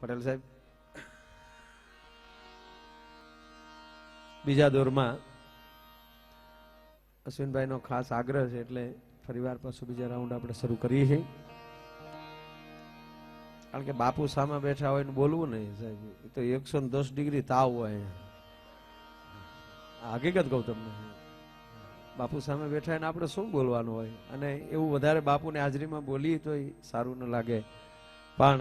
પટેલ સાહેબ બીજા દોરમાં અશ્વિનભાઈ નો ખાસ આગ્રહ છે એટલે ફરીવાર પાછું બીજા રાઉન્ડ આપણે શરૂ કરીએ છીએ. કારણ કે બાપુ સામે બેઠા હોય ને બોલવું નહીં સાહેબ, એ તો 110 ડિગ્રી તાવ હોય. હકીકત કહું તમને, બાપુ સામે બેઠા હોય ને આપણે શું બોલવાનું હોય, અને એવું વધારે બાપુની હાજરીમાં બોલીએ તો સારું ન લાગે. પણ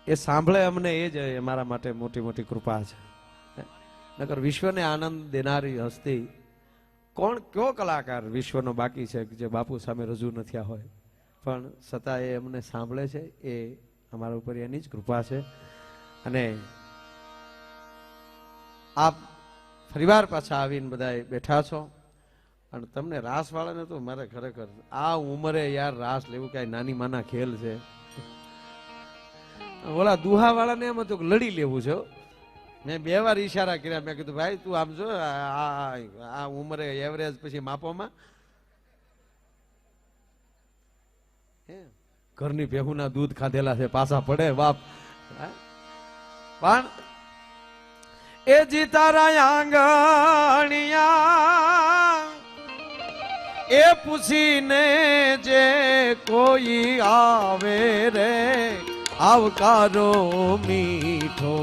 એ સાંભળે અમને એ જ અમારા માટે મોટી મોટી કૃપા છે. નકર વિશ્વને આનંદ દેનારી હસ્તી કયો કલાકાર વિશ્વનો બાકી છે જે બાપુ સામે રજૂ ન થયા હોય, પણ છતાં એ અમને સાંભળે છે. એ અમારા ઉપર એની જ કૃપા છે. અને આપ ફરીવાર પાછા આવીને બધા બેઠા છો. અને તમને રાસ વાળાને તો મારે ખરેખર આ ઉંમરે યાર રાસ લેવું કઈ નાની માના ખેલ છે. ઓલા દુહા વાળાને એમ હતું કે લડી લેવું છે. મેં 2 વાર ઈશારા કર્યા. મેં કીધું ભાઈ તું આમ જો આ ઉંમરે એવરેજ પછી માપોમાં ઘરની ભેહુના દૂધ ખાધેલા છે પાછા પડે બાપ. પણ એ જીતારા આંગણિયા એ પૂછીને જે કોઈ આવે રે આવકારો મીઠો.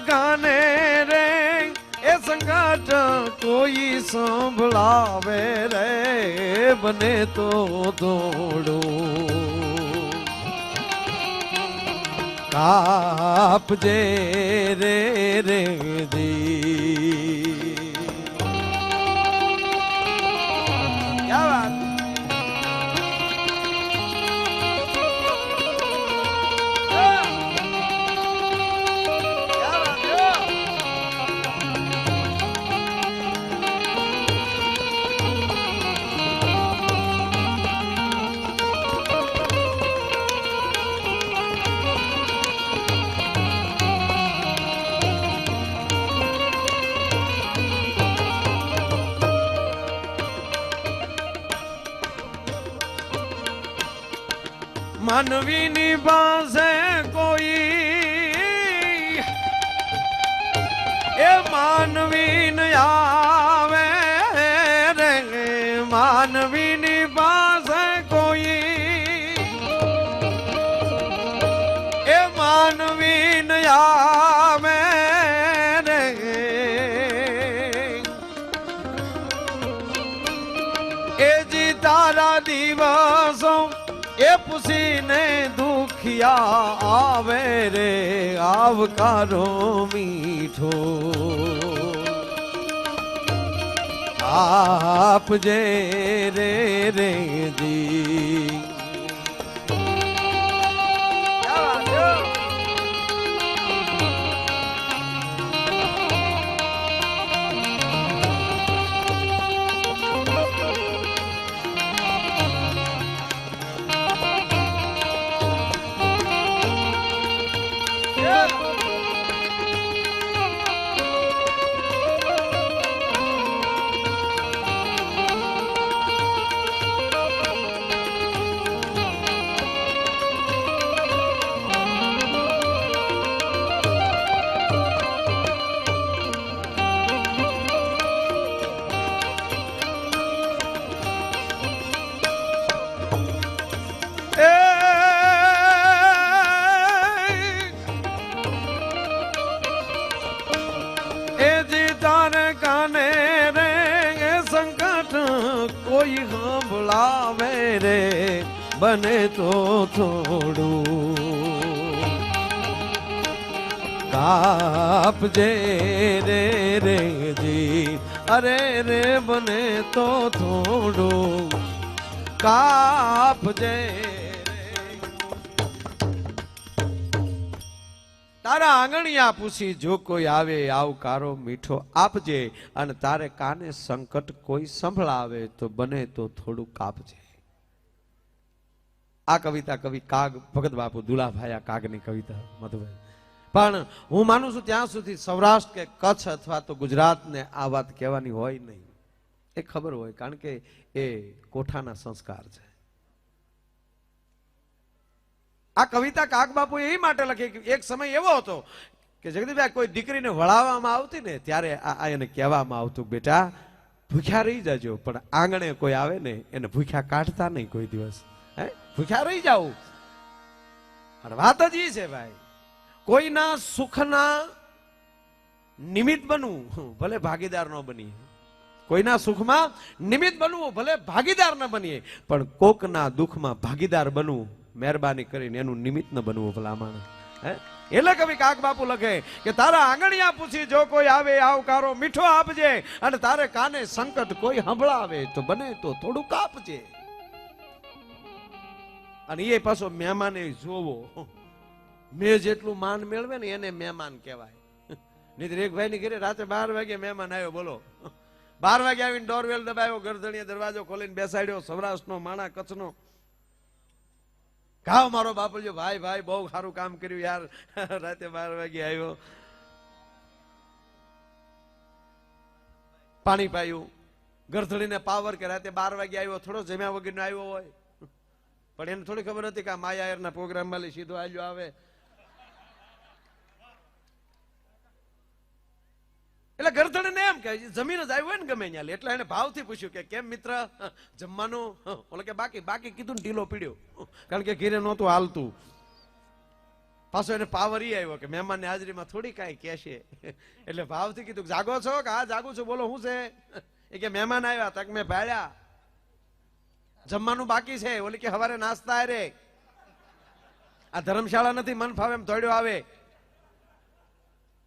ગાને રે એ સંગાટ કોઈ સંભળાવે રે બને તો થોડું કાપજે રે રે દી. ક્યા વાત માનવીની પાસે કોઈ એ માનવી ન આવે રે. માનવીની પાસે કોઈ એ માનવી ન આવે રે. એ જી તારા દિવસો એ પૂછીને દુખિયા આવે રે આવકારો મીઠો આપજે રે રે દી. કોઈ સંભળાવે રે બને તો થોડું કાપજે રે રે જી. અરે રે બને તો થોડું કાપજે રે. તારા આંગણિયા પૂછી જો કોઈ આવે આવકારો મીઠો આપજે, અને તારે કાને સંકટ કોઈ સંભળાવે તો બને તો થોડું કાપજે. આ કવિતા કવિ કાગ ભગત બાપુ દુલાભાયા કાગની કવિતા મધુભાઈ. પણ હું માનું છું ત્યાં સુધી સૌરાષ્ટ્ર કે કચ્છ અથવા તો ગુજરાતને આ વાત કહેવાની હોય નહીં. એ ખબર હોય, કારણ કે એ કોઠાના સંસ્કાર છે. આ કવિતા કાગ બાપુ એ માટે લખી કે એક સમય એવો હતો કે જગદીશભાઈ કોઈ દીકરીને વળાવવામાં આવતી ને ત્યારે આ એને કહેવામાં આવતું, બેટા ભૂખ્યા રહી જજો, પણ આંગણે કોઈ આવે ને એને ભૂખ્યા કાઢતા નહીં કોઈ દિવસ. ભૂખ્યા રહી જાવ. વાત જ ઈ છે ભાઈ, કોઈના સુખના નિમિત્ત બનવું, ભલે ભાગીદાર ન બનીએ. કોઈના સુખમાં નિમિત્ત બનવું, ભલે ભાગીદાર ન બનીએ, પણ કોકના દુઃખમાં ભાગીદાર બનવું, મહેરબાની કરીને એનું નિમિત્ત ન બનવું ભલામણ. એટલે કવિ કાગ બાપુ લખે કે તારા આંગણિયા પૂછી જો કોઈ આવે આવકારો મીઠો આપજે, અને તારે કાને સંકટ કોઈ સંભળાવે તો બને તો થોડું કાપજે. અને એ પાછો મહેમાને જોવો, મેં જેટલું માન મેળવે ને એને મહેમાન કહેવાય. નહીં એક ભાઈ ની ઘરે રાતે 12 વાગે મહેમાન આવ્યો, બોલો 12 વાગે આવીને ડોરવેલ દબાવ્યો, ગરદણીએ દરવાજો ખોલીને બેસાડ્યો. સૌરાષ્ટ્રનો માણા, કચ્છનો ગાવ મારો બાપુજી, ભાઈ ભાઈ બહુ સારું કામ કર્યું યાર, રાતે 12 વાગે આવ્યો, પાણી પાયું, ગરધડીને પાવર કે રાતે 12 વાગે આવ્યો, થોડો જમ્યા વગરનો આવ્યો હોય. પણ એને થોડી ખબર હતી કે આ માયાયરના પ્રોગ્રામ માં સીધો આલ્યો આવે. એટલે ગરધડીને એમ કે જમીન જ આવ્યું હોય ને ગમે ત્યાં, એટલે એને ભાવથી પૂછ્યું કે કેમ મિત્ર જમવાનું? ઓલે કે બાકી કીધું ને ઢીલો પીડ્યો, કારણ કે ઘીરે નહોતું હાલતું. પાછો એને પાવર ઈ આવ્યો કે મહેમાન ની હાજરીમાં થોડી કાંઈ કહેશે, એટલે ભાવથી કીધું જાગો છો? કે હા જાગું છું. બોલો શું છે? એ કે મહેમાન આવ્યા તક મેં ભાડ્યા, જમવાનું બાકી છે. ઓલી કે હવારે નાસ્તા રે, આ ધર્મશાળા નથી મન ફાવે એમ દોડ્યો આવે.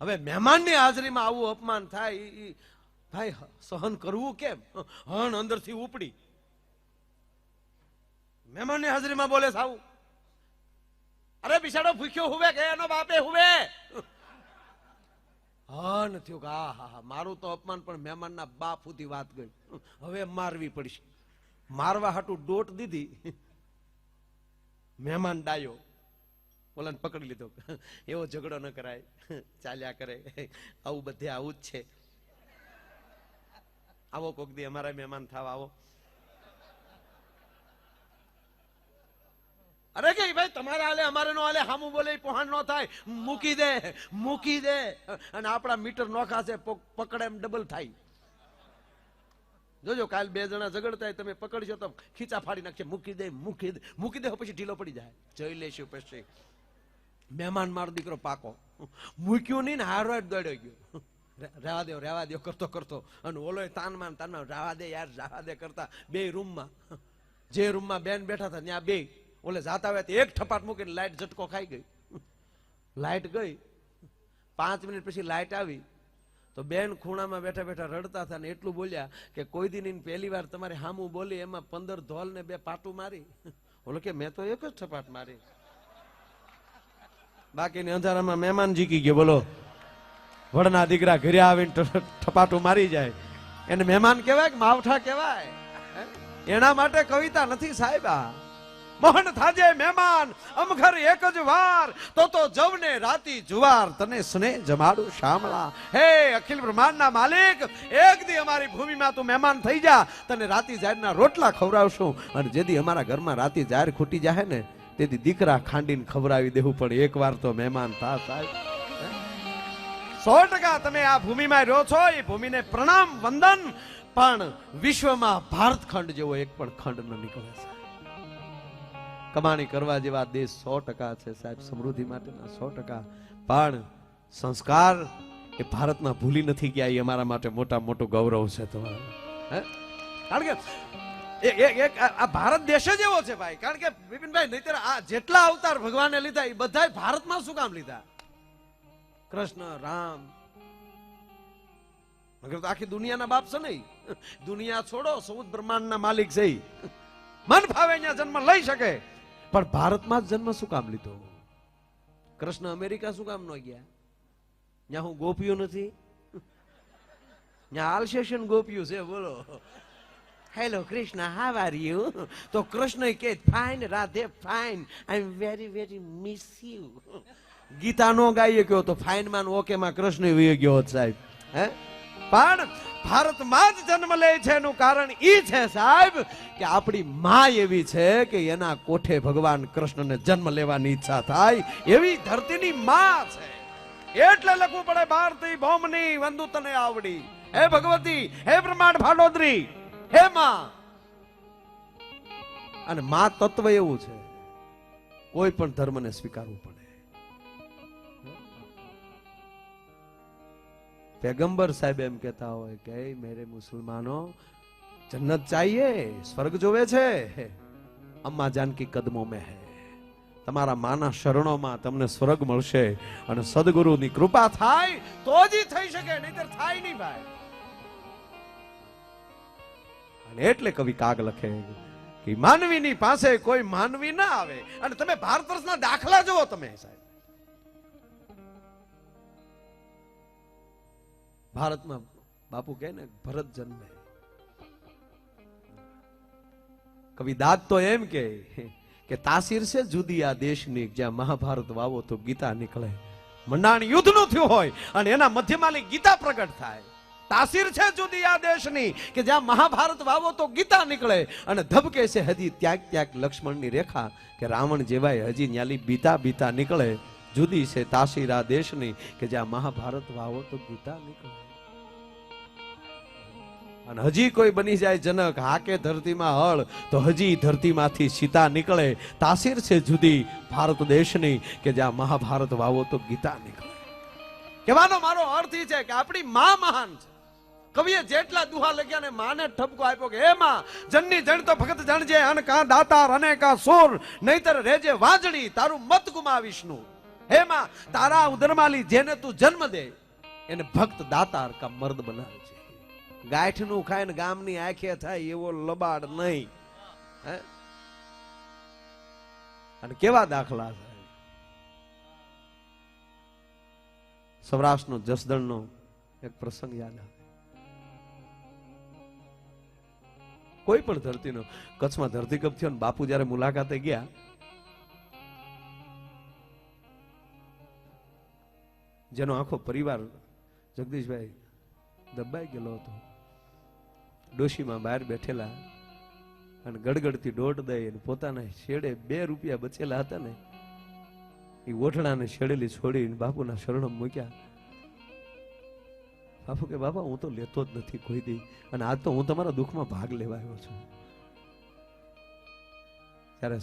હવે મહેમાનની હાજરીમાં આવું અપમાન થાય, ભાઈ સહન કરવું કેમ? હણ અંદરથી ઉપડી. મહેમાનની હાજરીમાં બોલે સાવું, અરે બિચારો ભૂખ્યો હુવે કે એનો બાપે હુવે. હન થયું કે હા મારું તો અપમાન, પણ મહેમાનના બાપ સુધી વાત ગઈ, હવે મારવી પડશે. મારવા હાટું ડોટ દીધી. મહેમાન ડાયો, બોલાને પકડી લીધો. એવો ઝઘડો ન કરાય, ચાલ્યા કરે, આવું બધે આવું જ છે. આવો કોક દી અમારા મહેમાન થવા આવો. અરે કે ભાઈ તમારે હાલે અમારે નો હાલે, હામું બોલે પોહાણ ન થાય, મૂકી દે. અને આપણા મીટર નોખા છે, પકડે એમ ડબલ થાય. જોજો કાલ 2 જણા ઝઘડતા તમે પકડશો તો ખીચા ફાડી નાખશે. મૂકી દે પછી ઢીલો પડી જાય. જોઈ લેશું પછી. મહેમાન મારો દીકરો પાકો મૂક્યું નહીં ને હારો દોડ્યો ગયો. રહેવા દો કરતો, અને ઓલો તાનમાં રહેવા દે યાર, રહેવા દે કરતા 2 રૂમમાં, જે રૂમમાં બેન બેઠા હતા ત્યાં 2 ઓલે જાતા હોય તો એક ઠપાટ મૂકીને લાઈટ ઝટકો ખાઈ ગઈ. લાઈટ ગઈ, 5 મિનિટ પછી લાઈટ આવી તો બેન ખૂણામાં બેઠા બેઠા રડતા હતા ને એટલું બોલ્યા કે કોઈ દી પહેલી વાર તમારે હામું બોલી, એમાં 15 ધોલ ને 2 પાટું મારી. ઓલો કે મેં તો એક જ ઠપાટ મારી. બાકીની અંધારામાં મહેમાન જીકી ગયો. બોલો વડના દીકરા ઘરે આવીને ઠપાટું મારી જાય એને મહેમાન કહેવાય કે માવઠા કહેવાય? એના માટે કવિતા નથી સાહેબ. મોહન થાજે મહેમાન અમઘર એક જ વાર, તો જવને રાતી જુવાર, તને સ્નેહ જમાડું શામળા. હે અખિલ બ્રહ્માંડના માલિક, એક દી અમારી ભૂમિમાં તું મહેમાન થઈ જા, તને રાતી જાહેરના રોટલા ખવડાવશું. અને જેથી અમારા ઘરમાં રાતી જાહેર ખૂટી જાય ને તેથી દીકરા ખાંડીને ખવડાવી દેવું પડે. એક વાર તો મહેમાન થા સાહેબ. 100% તમે આ ભૂમિમાં રહ્યો છો, એ ભૂમિને પ્રણામ વંદન. પણ વિશ્વમાં ભારતખંડ જેવો એક પણ ખંડ ન નીકળે છે. કમાણી કરવા જેવા દેશ 100% છે સાહેબ, સમૃદ્ધિ માટેના 100%. પણ સંસ્કાર એ ભારતમાં ભૂલી નથી ગયા, એ અમારા માટે મોટું ગૌરવ છે તમારું. કારણ કે આ ભારત દેશ જ એવો છે ભાઈ. કારણ કે વિપિનભાઈ નહીતર આ જેટલા અવતાર ભગવાને લીધા એ બધા ભારતમાં શું કામ લીધા? કૃષ્ણ, રામ, મગર તો આખી દુનિયાના બાપ છે નહીં. દુનિયા છોડો, સૌદ બ્રહ્માંડના માલિક છે. મન ફાવે અહીંયા જન્મ લઈ શકે, પણ ભારતમાં જ જન્મ શું કામ લીધો? કૃષ્ણ અમેરિકા શું કામ ન ગયા? ત્યાં હું ગોપીઓ નથી? ત્યાં આલ્સેશન ગોપીઓ છે. બોલો, hello Krishna, how are you? તો કૃષ્ણ કે fine Radhe fine, I am very very miss you. Gita નો ગાઈએ કયો તો ફાઇન માં ઓકે માં કૃષ્ણ વી ગયો સાહેબ. હે, પણ ભારતમાં જ જન્મ લે છે એનું કારણ ઈ છે સાહેબ કે આપણી માં એવી છે કે એના કોઠે ભગવાન કૃષ્ણને જન્મ લેવાની ઈચ્છા થાય એવી ધરતીની માં છે. એટલે લખવું પડે ભારતી ભૌમની વંદુ તને આવડી, હે ભગવતી, હે બ્રહ્માંડ ભાડોદરી, હે માં. અને માં તત્વ એવું છે કોઈ પણ ધર્મને સ્વીકારવું પડે. पैगंबर साहब एम कहता हो कि मेरे मुसलमानों जन्नत चाहिए, स्वर्ग जोवे छे, अम्मा जान की कदमों में है. તમારા માના શરણોમાં તમને સ્વર્ગ મળશે અને સદગુરુની કૃપા થાય તો જ થઈ શકે, નહીતર થાય નહીં ભાઈ. અને એટલે કવિ કાગ લખે કે માનવીની પાસે કોઈ માનવી ના આવે. અને તમે ભારત વર્ષના દાખલા જુઓ તમે સાહેબ. ભારતમાં બાપુ કહે ને ભરત જન્મે. કવિ દાદ તો એમ કે તાસીર છે જુદી આ દેશની, જ્યાં મહાભારત વાવો તો ગીતા નીકળે. મંડાણ યુદ્ધ નું થયું હોય અને એના મધ્યમાં ગીતા પ્રગટ થાય. તાસીર છે જુદી આ દેશની કે જ્યાં મહાભારત વાવો તો ગીતા નીકળે. અને ધબકે છે હજી ત્યાગ ત્યાગ લક્ષ્મણની રેખા કે રાવણ જેવાય હજી ન્યાલી બીતા બીતા નીકળે. જુદી છે તાસીર આ દેશની કે જ્યાં મહાભારત વાવો તો ગીતા નીકળે. અને હજી કોઈ બની જાય જનક હાકે ધરતીમાં હળ તો હજી ધરતીમાંથી સીતા નીકળે. તાસીર છે જુદી ભારત દેશની કે જ્યાં મહાભારત વાવો તો ગીતા નીકળે. કહેવાનો મારો અર્થ એ છે કે આપણી માં મહાન છે. કવિએ જેટલા દુહા લખ્યા ને માને ઠપકો આપ્યો કે હે માં, જનની જણ તો ભગત જણજે, અન કા દાતાર અને કા સોર, નહીતર રેજે વાજણી, તારું મત ગુમાવીશનું. હે માં, તારા ઉદરમાલી જેને તું જન્મ દે એને ભક્ત દાતાર કા મર્દ બનાવે છે. ગાંઠનું ખાઈને ગામની આંખે થાય એવો લબાડ નહીં. અને કેવા દાખલા છે. સૌરાષ્ટ્રનો જસદણનો એક પ્રસંગ યાદ આવે. કોઈ પણ ધરતીનો, કચ્છમાં ધરતીકંપ થયો ને બાપુ જયારે મુલાકાતે ગયા, જેનો આખો પરિવાર જગદીશભાઈ દબાઈ ગયેલો હતો. ડોશીમાં બહાર બેઠેલા અને ગડગડતી દોટ દઈ પોતાના શેડે 2 રૂપિયા બચેલા હતા ને એ ઓઠણાને શેડેલી છોડીને બાપુના શરણમ મૂક્યા. બાપુ કે બાપા હું તો લેતો જ નથી કોઈ દી, અને આજ તો હું તમારા દુઃખમાં ભાગ લેવા આવ્યો છું. ત્યારે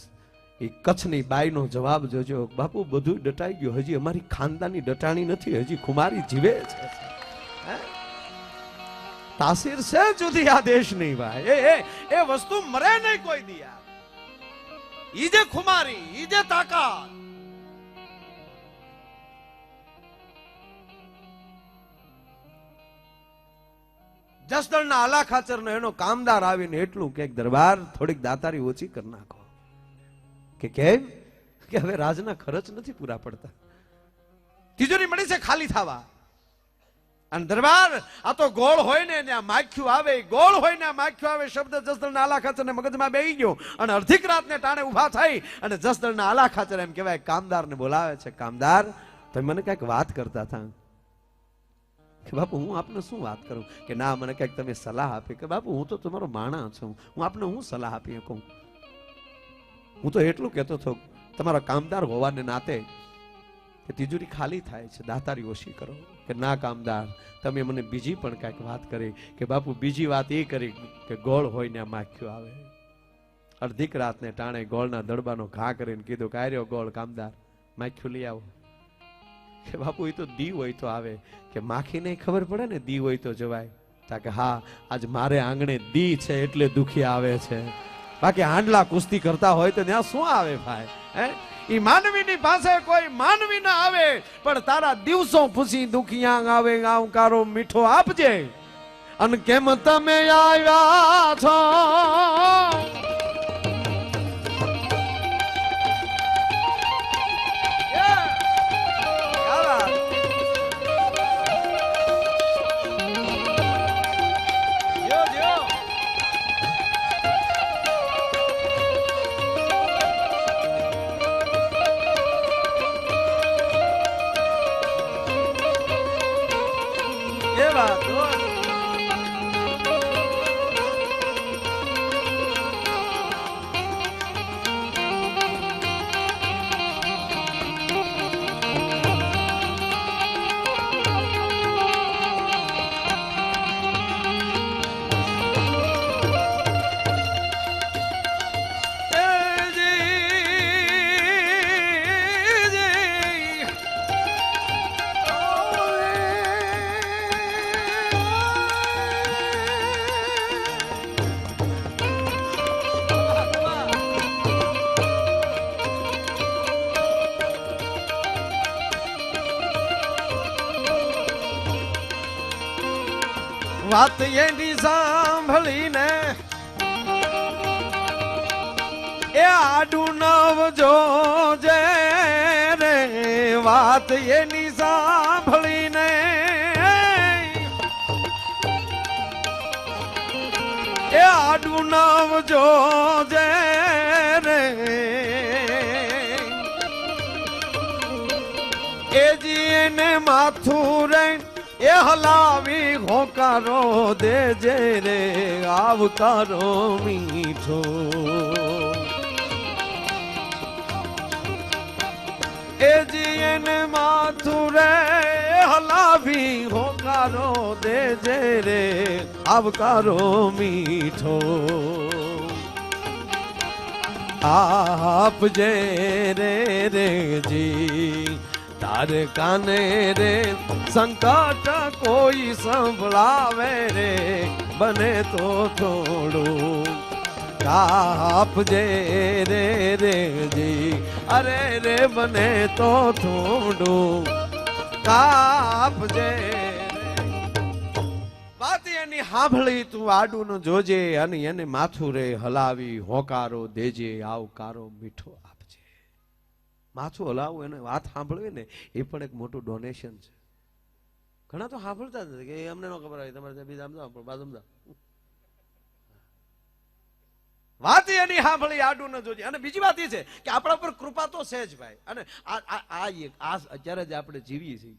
એ કચ્છની બાઈનો જવાબ જોજો, બાપુ બધું ડટાઈ ગયું, હજી અમારી ખાનદાની ડટાણી નથી, હજી ખુમારી જીવે છે. તાસીર છે જુદી આ દેશની ભાઈ. એ વસ્તુ મરે નહીં કોઈ દિયા. ઈ જે ખુમારી, ઈ જે તાકાત. જસદણના આલા ખાચરનો એનો કામદાર આવીને એટલું કે દરબાર થોડીક દાતારી ઓછી કરી નાખો. કે કેમ? કે હવે રાજના ખર્ચ નથી પૂરા પડતા, તિજોરી મળી છે ખાલી થવા. અને દરબાર આ તો ગોળ હોય ને ત્યાં માખ્યું આવે, ગોળ હોય ને માખ્યું આવે શબ્દ જસદણના આલા ખાચરને મગજમાં બેહી ગયો. અને અડધીક રાતને ટાણે ઉભા થઈ અને જસદણના આલા ખાચર એમ કહેવાય કામદારને બોલાવે છે. કામદાર, તમે મને કઈક વાત કરતા હતા. કે બાપુ હું આપને શું વાત કરું? કે ના, મને કઈક તમે સલાહ આપી. કે બાપુ હું તો તમારો માણસ છું, હું આપને હું સલાહ આપી શકું? હું તો એટલું કહેતો હતો તમારા કામદાર હોવાને નાતે કે તિજોરી ખાલી થાય છે, દાતારી ઓછી કરો. કે ના કામદાર, તમે મને બીજી પણ કઈક વાત કરી. કે બાપુ બીજી વાત એ કરી કે ગોળ હોય ને માખ્યું આવે. અડધીક રાતને ટાણે ગોળના દડબાનો ઘા કરીને કીધું કે આર્યો ગોળ કામદાર, માખ્યું લઈ આવો. કે બાપુ એ તો દી હોય તો આવે. કે માખી નહીં ખબર પડે ને દી હોય તો જવાય. તા કે હા, આજ મારે આંગણે દી છે એટલે દુખી આવે છે, બાકી હાંડલા કુસ્તી કરતા હોય તો ત્યાં શું આવે ભાઈ? ઈ માનવીની પાસે કોઈ માનવી ના આવે, પણ તારા દિવસો પૂછી દુખિયા આવે આવકારો મીઠો આપજે. અને કેમ તમે આવ્યા છો વાત વાત એની સાંભળીને એ આડું નવ જોજે રે વાત એની સાંભળીને એ આડું નવ જોજે રે એ જી એને માથું રે એ હલાવી હોકારો દેજે રે આવકારો મીઠો એ જીને માથું રે હલાવી હોકારો દેજે રે આવકારો મીઠો આપજે રે રે જી તારે કાને રે સંકટ કોઈ સંભળાવે રે બને તો થોડું કાપજે રે રે જી અરે રે બને તો થોડું કાપજે વાત એની સાંભળી તું આડું ન જોજે અને એને માથું રે હલાવી હોકારો દેજે આવકારો મીઠો માથું હલાવવું એને વાત સાંભળવી ને એ પણ એક મોટું ડોનેશન છે. ઘણા તો સાંભળતા જ નથી કે અમને ન ખબર હોય તમારે બીજા સમજાવ વાત એની સાંભળી આડું ન જોજે. અને બીજી વાત એ છે કે આપણા ઉપર કૃપા તો છે જ ભાઈ. અને આ અત્યારે જ આપણે જીવીએ છીએ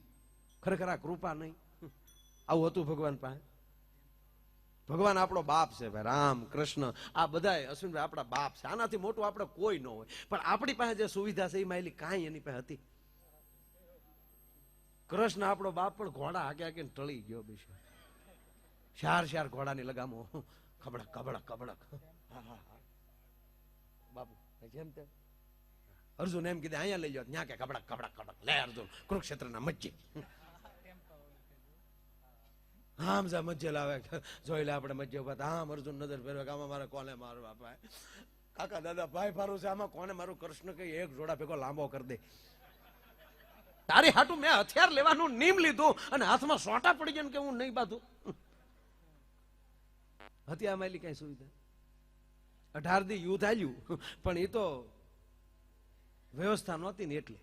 ખરેખર આ કૃપા નહીં. આવું હતું ભગવાન પાસે. ભગવાન આપણો બાપ છે ભાઈ. રામ કૃષ્ણ આ બધા અશ્વિનભાઈ આપણા બાપ છે. આનાથી મોટું આપણે કોઈ ન હોય. પણ આપણી પાસે જે સુવિધા છે એ માયલી કાંઈ એની પાસે હતી. કૃષ્ણ આપણો બાપ પણ ઘોડા હાકે હાકે ટળી ગયો બીજો. શાર ઘોડાની લગામો ખબડક કબડક કબડક. બાપુ જેમ તેમ અર્જુન એમ કીધે અહીંયા લઈ જાઓ ત્યાં કે કબડક કબડક કબડક લે અર્જુન કુરુક્ષેત્રના મજ્જે. આમ જા મજ્જે લાવે જોઈ લે આપણે મજ્જે ઉભા. આમ અર્જુન નજર ફેરવે કે આમાં મારે કોને મારું બાપા કાકા દાદા ભાઈ ફારું છે આમાં કોને મારું. કૃષ્ણ કઈ એક જોડા ભેગો લાંબો કરી દે. તારી હાટું મેં હથિયાર લેવાનું નીમ લીધું અને હાથમાં સોટા પડી ગયા કે હું નહીં બાંધું. હતી આમાં કઈ સુવિધા. 18 દી યુદ્ધ આવ્યું પણ એ તો વ્યવસ્થા નહોતી ને એટલે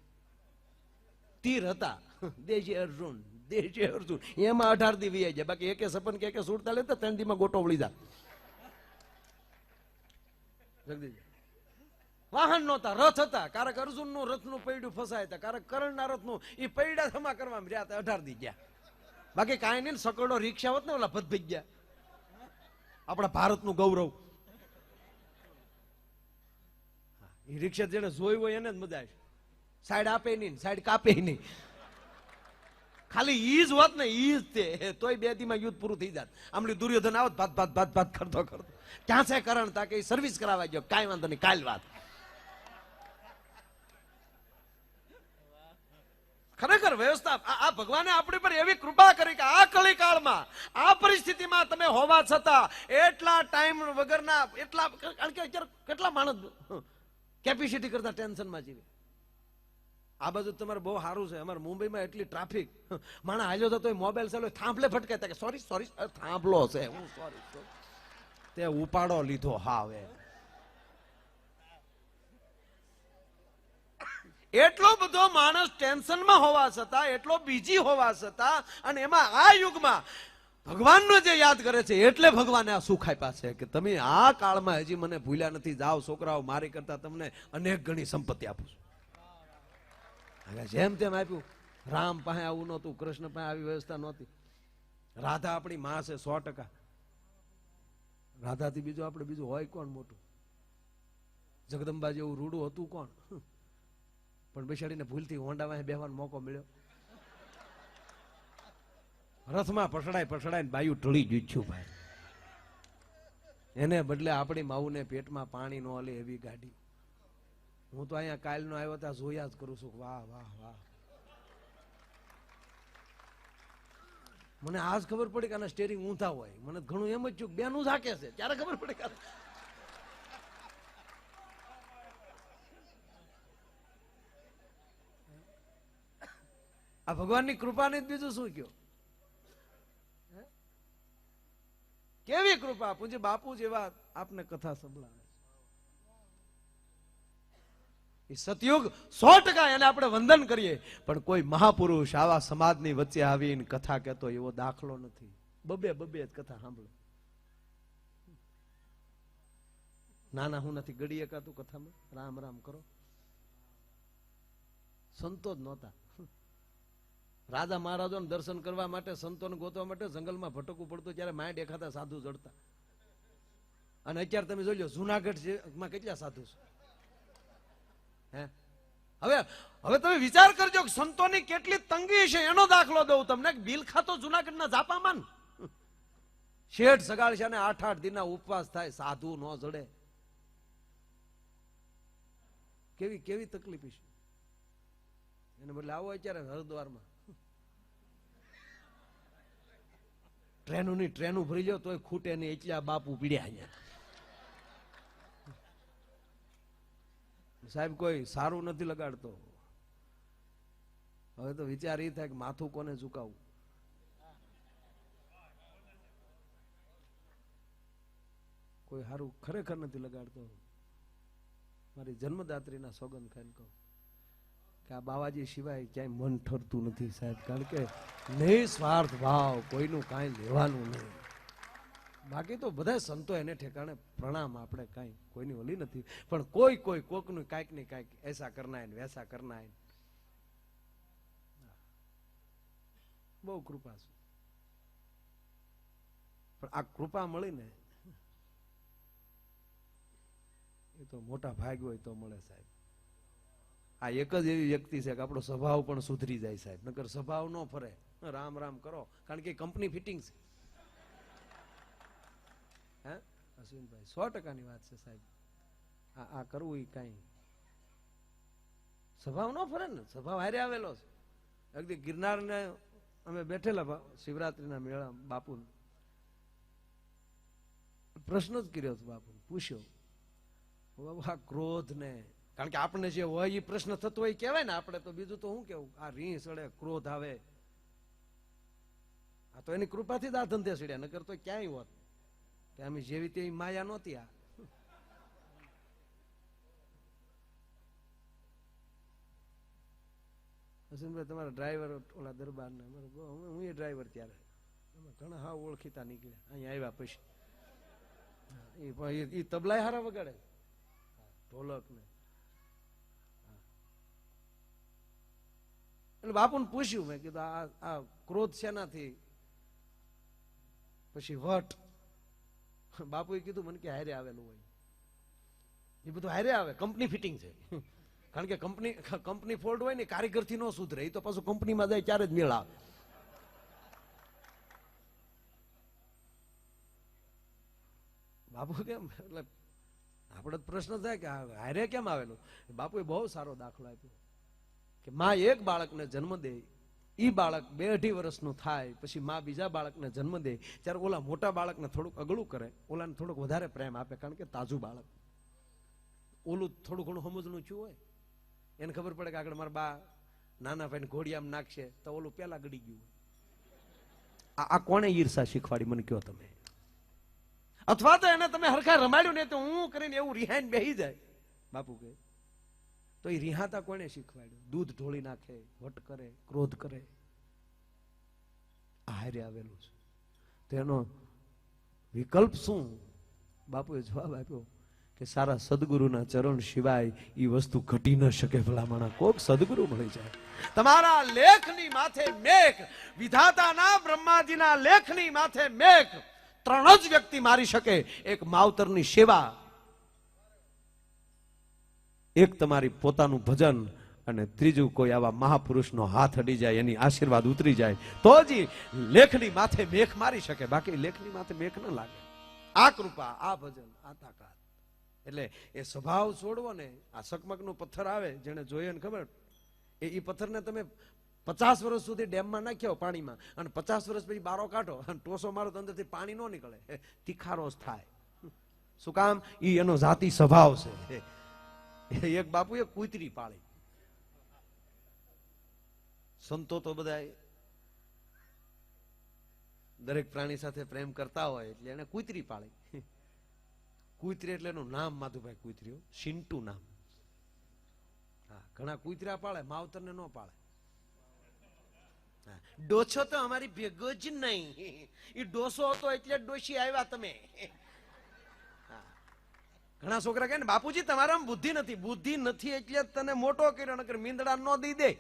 તીર હતા. દેજે અર્જુન દેજે અર્જુન એમાં 18 દી વી જાય. બાકી એકે સપન કે સુડતા લેતા 3 દી માં ગોટો વળી જા. વાહન નહોતા રથ હતા. કારક અર્જુન નું રથ નું પૈડું ફસાય હતા. કારક કરણ ના રથ નું એ પૈડા જમા કરવામાં રહ્યા હતા. 18 દી ગયા. બાકી કાંઈ નહીં. સકડો રિક્ષા હોત ને ઓલા ભદભઈ ગયા. આપણા ભારત નું ગૌરવ. એ રિક્ષા જેને જોઈ હોય એને જ મજા આવે. સાઈડ આપે નહીં સાઈડ કાપે નહીં. ખાલી ઈ જ હોત ને ઈ જ તે તોય 2 દીમાં યુદ્ધ પૂરું થઈ જાત. આમલી દુર્યોધન આવત ભાત ભાત ભાત ભાત કરતો કરતો ક્યાં છે કરણ તા કે સર્વિસ કરાવવા ગયો. કાંઈ વાંધો નહીં કાલ વાત. ખરેખર વ્યવસ્થા આ ભગવાને આપણી પર એવી કૃપા કરી કે આ કલિકાળમાં આ પરિસ્થિતિમાં તમે હોવા છતાં એટલા ટાઈમ વગરના એટલા કારણ કે અત્યારે કેટલા માણસ કેપેસિટી કરતા ટેન્શનમાં જીવે. આ બાજુ તમારે બહુ સારું છે. અમારે મુંબઈમાં એટલી ટ્રાફિક માણસ હાલ્યો થતો મોબાઈલ ચાલો થાંભલે ફટકાતા કે સોરી સોરી થાંભલો છે હું સોરી તે ઉપાડો લીધો. હા હવે એટલો બધો માણસ ટેન્શનમાં હોવા છતાં એટલો બીજી હોવા છતાં અને એમાં આ યુગમાં ભગવાનનો જે યાદ કરે છે એટલે ભગવાને આ સુખ આપ્યા છે કે તમે આ કાળમાં હજી મને ભૂલ્યા નથી. જાઓ છોકરાઓ મારી કરતા તમને અનેક ગણી સંપત્તિ આપું છું. જેમ તેમ આપ્યું. રામ પાસે આવું નહોતું. કૃષ્ણ પાસે આવી વ્યવસ્થા નહોતી. રાધા આપણી માં છે 100%. રાધાથી બીજું આપણે બીજું હોય કોણ મોટું? જગદંબા જેવું રૂડું હતું કોણ? પણ બેસાડીને ભૂલથી હોંડામાં બેહવાનો મોકો મળ્યો. રથમાં પછડાઈને બાયું ઢળી જુચ્યું ભાઈ. એને બદલે આપણી માવુને પેટમાં પાણી ન હલે એવી ગાડી. હું તો અહીંયા કાલનો આવ્યો ત્યાં જોયા જ કરું છું. વાહ વાહ વાહ. મને આજ ખબર પડી કે આના સ્ટેરિંગ ઊંધા હોય. મને ઘણું એમ જ થયું બેનું ઝાકે છે ત્યારે ખબર પડી કે આ ભગવાનની કૃપાને બીજું શું કયો? કેવી કૃપા! પૂજ્ય બાપુ જેવા આપને કથા સંભળાવે. સતયુગ 100% એને આપણે વંદન કરીએ, પણ કોઈ મહાપુરુષ આવા સમાજની વચ્ચે આવીને કથા કહેતો એવો દાખલો નથી. બબે જ કથા સાંભળો. નાના હું નથી ગળી એકાતું કથામાં. રામ રામ કરો. સંતો જ નહોતા. રાજા મહારાજોને દર્શન કરવા માટે, સંતોને ગોતવા માટે જંગલમાં ભટકવું પડતું ત્યારે માય દેખાતા સાધુ જડતા. અને અત્યારે તમે જોઈ લો જુનાગઢમાં કેટલા સાધુ છે. હવે તમે વિચાર કરજો કે સંતોની કેટલી તંગી છે. એનો દાખલો દઉં તમને. બિલખા તો જુનાગઢના જાપામાં શેઠ સગાળ છે ને 8 દિનના ઉપવાસ થાય, સાધુ ન જડે. કેવી તકલીફ છે. એને બદલે આવો અત્યારે હરિદ્વારમાં ટ્રેનું ભરી લો તોય ખૂટે નહીં. એટલા બાપુ પીડ્યા અહીંયા. સાહેબ કોઈ સારું નથી લગાડતો. હવે તો વિચાર એ થાય કે માથું કોને ઝુકાવવું. કોઈ સારું ખરેખર નથી લગાડતો. મારી જન્મદાત્રીના સોગંદ ખાઈને કહું કે આ બાવાજી સિવાય ક્યાંય મન ઠરતું નથી સાહેબ. કારણ કે નિસ્વાર્થ ભાવ, કોઈનું કાંઈ લેવાનું નહીં. બાકી તો બધા સંતો એને ઠેકાણે પ્રણામ. આપણે કાંઈ કોઈની ઓલી નથી, પણ કોકનું કાંઈક ને કાંઈક એસા કરના વૈસા કરના. બહુ કૃપા છે. પણ આ કૃપા મળીને એ તો મોટા ભાગ હોય તો મળે સાહેબ. આ એક જ એવી વ્યક્તિ છે કે આપણો સ્વભાવ પણ સુધરી જાય સાહેબ. નકર સ્વભાવ ન ફરે. રામ રામ કરો. કારણ કે કંપની ફિટિંગ છે. હે અશ્વિનભાઈ 100%ની વાત છે સાહેબ. આ કરવું એ કાંઈ સ્વભાવ ન ફરે ને. સ્વભાવ હારે આવેલો છે. એકદી ગિરનારને અમે બેઠેલા શિવરાત્રીના મેળા. બાપુ પ્રશ્ન જ કર્યો હતો. બાપુ પૂછ્યો આ ક્રોધ ને, કારણ કે આપણે જે હોય એ પ્રશ્ન થતો હોય કહેવાય ને. આપણે તો બીજું તો શું કેવું. આ રીહ સડે, ક્રોધ આવે. આ તો એની કૃપાથી જ આ ધંધે સડ્યા. નકર તો ક્યાંય હોત કે અમે જેવી તેવી માયા નહોતી. આ હસનભાઈ તમારા ડ્રાઈવર ઓલા દરબાર ને, હું એ ડ્રાઈવર ત્યારે ઘણા હા ઓળખીતા નીકળ્યા. અહીંયા આવ્યા પછી એ તબલાય હારા વગાડે, ઢોલક ને. એટલે બાપુને પૂછ્યું મેં કીધું આ ક્રોધ શેનાથી? પછી વટ. બાપુએ કીધું મને કે હારે આવેલું હોય. એ બધું હારે આવે. કંપની ફિટિંગ છે. કારણ કે કંપની ફોલ્ટ હોય ને, કારીગરથી ન સુધરે. એ તો પાછું કંપનીમાં જાય ત્યારે જ મેળ આવે. બાપુ કેમ? એટલે આપણે પ્રશ્ન થાય કે હારે કેમ આવેલું? બાપુએ બહુ સારો દાખલો આપ્યો કે માં એક બાળકને જન્મ દે, ઈ બાળક 2-2.5 વર્ષનું થાય, પછી માં બીજા બાળકને જન્મ દે, ત્યારે ઓલા મોટા બાળકને થોડુંક અગળું કરે, ઓલાને થોડુંક વધારે પ્રેમ આપે. કારણ કે તાજું બાળક. ઓલું થોડું ઘણું સમજનું થયું હોય, એને ખબર પડે કે આગળ મારા બા નાના ભાઈને ઘોડિયામાં નાખશે તો ઓલું પેલા ગડી ગયું. આ કોણે ઈર્ષા શીખવાડી મને કયો તમે? અથવા તો એને તમે હરખા રમાડ્યું ને તો હું કરીને એવું રિહાઈને બેહી જાય. બાપુ કહે તો એ રિહાતા કોને શીખવાડ્યું? દૂધ ઢોળી નાખે, વટ કરે, ક્રોધ કરે. હારે આવેલું છે. તેનો વિકલ્પ શું? બાપુએ જવાબ આપ્યો કે સારા સદગુરુના ચરણ સિવાય એ વસ્તુ ઘટી ન શકે. ભલામણા કોક સદગુરુ મળી જાય. તમારા લેખની માથે મેઘ, વિધાતાના બ્રહ્માજીના લેખની માથે મેઘ, ત્રણ જ વ્યક્તિ મારી શકે. એક માવતરની સેવા, એક તમારી પોતાનું ભજન, અને ત્રીજું કોઈ આવા મહાપુરુષનો હાથ અડી જાય, એની આશીર્વાદ ઉતરી જાય, તો જ લેખની માથે મેઘ મારી શકે. બાકી લેખની માથે મેઘ ન લાગે. આ કૃપા, આ ભજન, આ તાકાત. એટલે એ સ્વભાવ છોડવો ને. આ સકમકનું પથ્થર આવે, જેને જોઈએ ને ખબર, એ પથ્થરને તમે 50 વર્ષ સુધી ડેમમાં નાખ્યો પાણીમાં, અને 50 વર્ષ પછી બારો કાઢો અને ટોસો મારો તો અંદરથી પાણી ન નીકળે, તીખારો થાય. શું કામ? ઈ એનો જાતિ સ્વભાવ છે. એક બાપુએ કૂતરી પાળી. સંતો તો બધા દરેક પ્રાણી સાથે પ્રેમ કરતા હોય એટલે એને કૂતરી પાળી. કૂતરી એટલે એનું નામ માધુભાઈ કૂતરીઓ, શિન્ટુ નામ. હા, ઘણા કૂતરા પાળે, માવતરને ન પાળે. ડોછો તો અમારી ભેગો જ નહીં. એ ડોસો હતો એટલે ડોશી આવ્યા તમે. ઘણા છોકરા કહે ને, બાપુજી તમારામાં બુદ્ધિ નથી. બુદ્ધિ નથી એટલે તને મોટો કર્યો, નકર મીંદડા ન દઈ દે.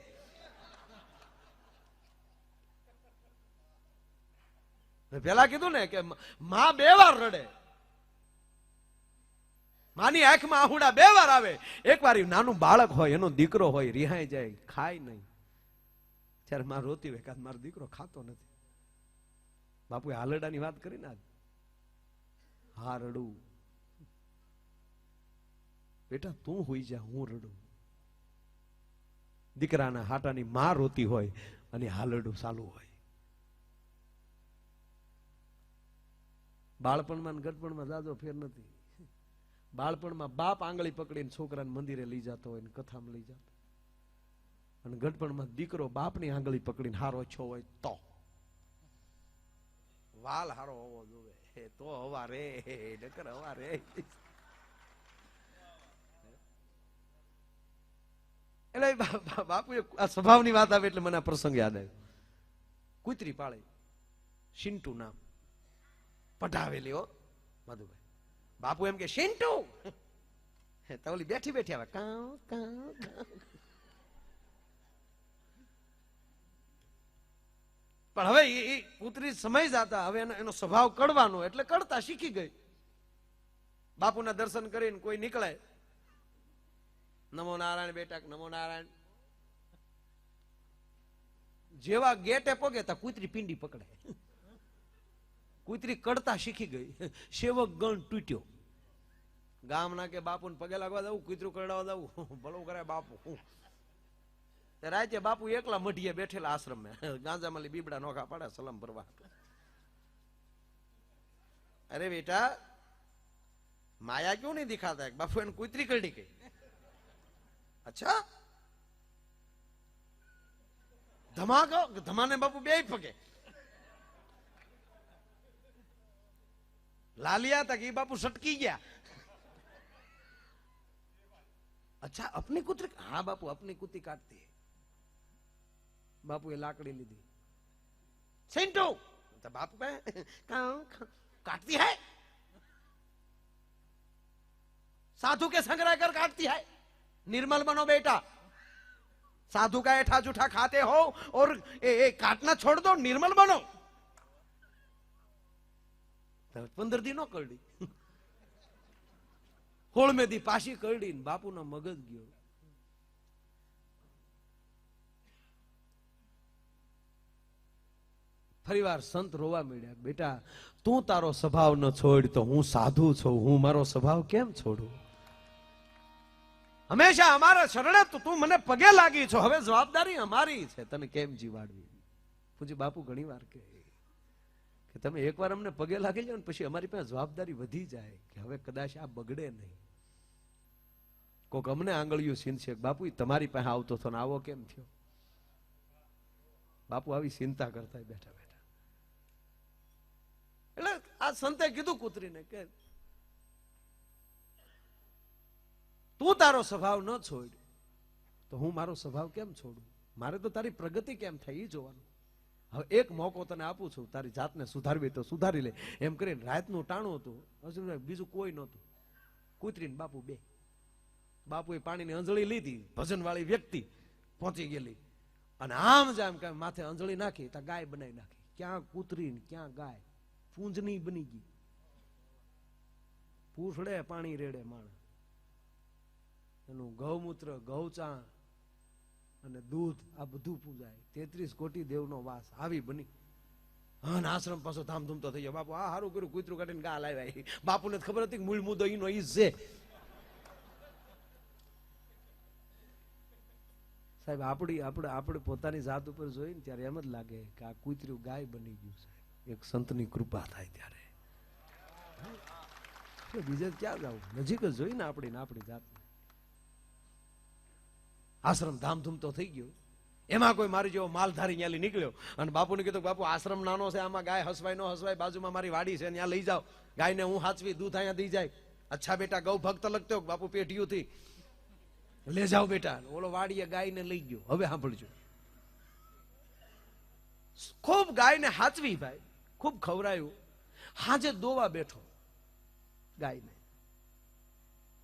પેલા કીધું ને કે માં 2 વાર રડે. માની આંખમાં આહુડા 2 વાર આવે. એક વાર નાનું બાળક હોય, એનો દીકરો હોય, રિહાઈ જાય, ખાય નહીં, ત્યારે માં રોતી હોય, કાં મારો દીકરો ખાતો નથી. બાપુએ હાલરડાની વાત કરી ને આજ. હા રડું બેટા, તું હોઈ જા, હું રડું. દીકરાના હાટાની માં રોતી હોય અને હાલરડું ચાલુ હોય. બાળપણમાં ગઢપણમાં જાજો ફેર નથી. બાળપણમાં બાપ આંગળી પકડીને છોકરાને મંદિરે લઈ જતો હોય ને કથામાં લઈ જતો, અને ગઢપણમાં દીકરો બાપની આંગળી પકડીને હારો છો હોય તો વાલ હારો હોવો જોવે, તો હવા રે નકર હવા રે. એટલે બાપુએ આ સ્વભાવની વાત આવે એટલે મને આ પ્રસંગ યાદ આવ્યો. કૂતરી પાળે, શિન્ટુ નામ, પઢાવેલી હો માધુભાઈ. બાપુ એમ કે શિન્ટુ, તો ઓલી બેઠી બેઠી આવે કાઉ કાઉ કાઉ. પણ હવે એ કૂતરી સમય જતા હવે એનો સ્વભાવ કડવાનો, એટલે કડતા શીખી ગઈ. બાપુના દર્શન કરીને કોઈ નીકળે, નમો નારાયણ બેટા, નમો નારાયણ. જેવા ગેટે પગે તા કૂતરી પિંડી પકડે. કૂતરી કડતા શીખી ગઈ. સેવક ગણ તૂટ્યો. ગામના કે બાપુ ને પગે લાગવા દઉં, કૂતરું કરડાવા દઉં, ભલું કરે બાપુ. રાતે બાપુ એકલા મઢીએ બેઠેલા આશ્રમ में, ગાંજામાં બીબડા નોખા પાડે સલામ ભરવા. અરે બેટા માયા क्यों नहीं दिखाता? बापू એને કૂતરી કરડી ગઈ. અચ્છા, ધમાકો ધમાને બાપુ બે પગે. लालिया तक ये बापू सटकी गया. अच्छा अपनी कुतरी? हाँ बापू अपनी कुत्ती काटती है. बापू ये लाकड़ी ली दी. सिंटू तो बापू काटती है, साधु के संग रहकर काटती है. निर्मल बनो बेटा. साधु का ऐठा जूठा खाते हो और काटना छोड़ दो, निर्मल बनो. 15 દી નો કરડી, 16મે દી પાછી કરડી. બાપુ નો મગજ ગયો. ફરીવાર સંત રોવા માંડ્યા. બેટા તું તારો સ્વભાવ ન છોડ તો હું સાધુ છું, હું મારો સ્વભાવ કેમ છોડું? હંમેશા અમારા શરણે તું મને પગે લાગી છો, હવે જવાબદારી અમારી છે તને કેમ જીવાડવી. પૂજી બાપુ ઘણી વાર કહે કે તમે એકવાર અમને પગે લાગી જાવ ને પછી અમારી પાસે જવાબદારી વધી જાય કે હવે કદાચ આ બગડે નહીં. કોક અમને આંગળીઓ સીનશે, બાપુ તમારી પાસે આવતો હતો ને આવો કેમ થયો? બાપુ આવી ચિંતા કરતા બેઠા બેઠા. એટલે આ સંતે કીધું કૂતરીને કે તું તારો સ્વભાવ ન છોડ તો હું મારો સ્વભાવ કેમ છોડું? મારે તો તારી પ્રગતિ કેમ થાય એ જોવાનું. હવે એક મોકો તને આપું છું, તારી જાતને સુધારવી તો સુધારી લે. એમ કરીને રાતનું ટાણું હતું, હજુ બીજું કોઈ નહોતું. કૂતરી ને બાપુ બે. બાપુએ પાણીની અંજળી લીધી, ભજન વાળી વ્યક્તિ પહોંચી ગયેલી, અને આમ જ આમ માથે અંજળી નાખી તો ગાય બનાવી નાખી. ક્યાં કૂતરી ને ક્યાં ગાય, પૂંજની બની ગઈ. પૂછડે પાણી રેડે માણસ, એનું ગૌમૂત્ર, ગૌચા અને દૂધ આ બધું પૂજાય. 33 કોટી દેવનો વાસ, આવી બની. હા, આશ્રમ પાછો ધામધૂમ તો થઈ ગયો. બાપુ આ સારું કર્યું, કૂતરું કાઢીને ગા લાવ્યા. બાપુને ખબર હતી મૂળ મુદ્દો ઈનો ઈ છે. સાહેબ આપણે પોતાની જાત ઉપર જોઈને ત્યારે એમ જ લાગે કે આ કૂતરું ગાય બની ગયું છે. એક સંતની કૃપા થાય ત્યારે બીજે ક્યાં જવું, નજીક જ જોઈને આપણી જાતને. આશ્રમ ધામધૂમ તો થઈ ગયો. એમાં કોઈ મારી જેવો માલધારી ન્યાલી નીકળ્યો અને બાપુને કીધું, બાપુ આશ્રમ નાનો છે, આમાં ગાય હસવાય ન હસવાય, બાજુમાં મારી વાડી છે, ત્યાં લઈ જાઓ, ગાયને હું હાચવી, દૂધ અહીંયા દઈ જાય. અચ્છા બેટા, ગૌ ભક્ત લગતો બાપુ પેઢીયું થી લે જાઓ બેટા. ઓલો વાડીએ ગાયને લઈ ગયો. હવે સાંભળજો, ખૂબ ગાયને હાચવી ભાઈ, ખૂબ ખવરાયું. હાજે દોવા બેઠો ગાયને.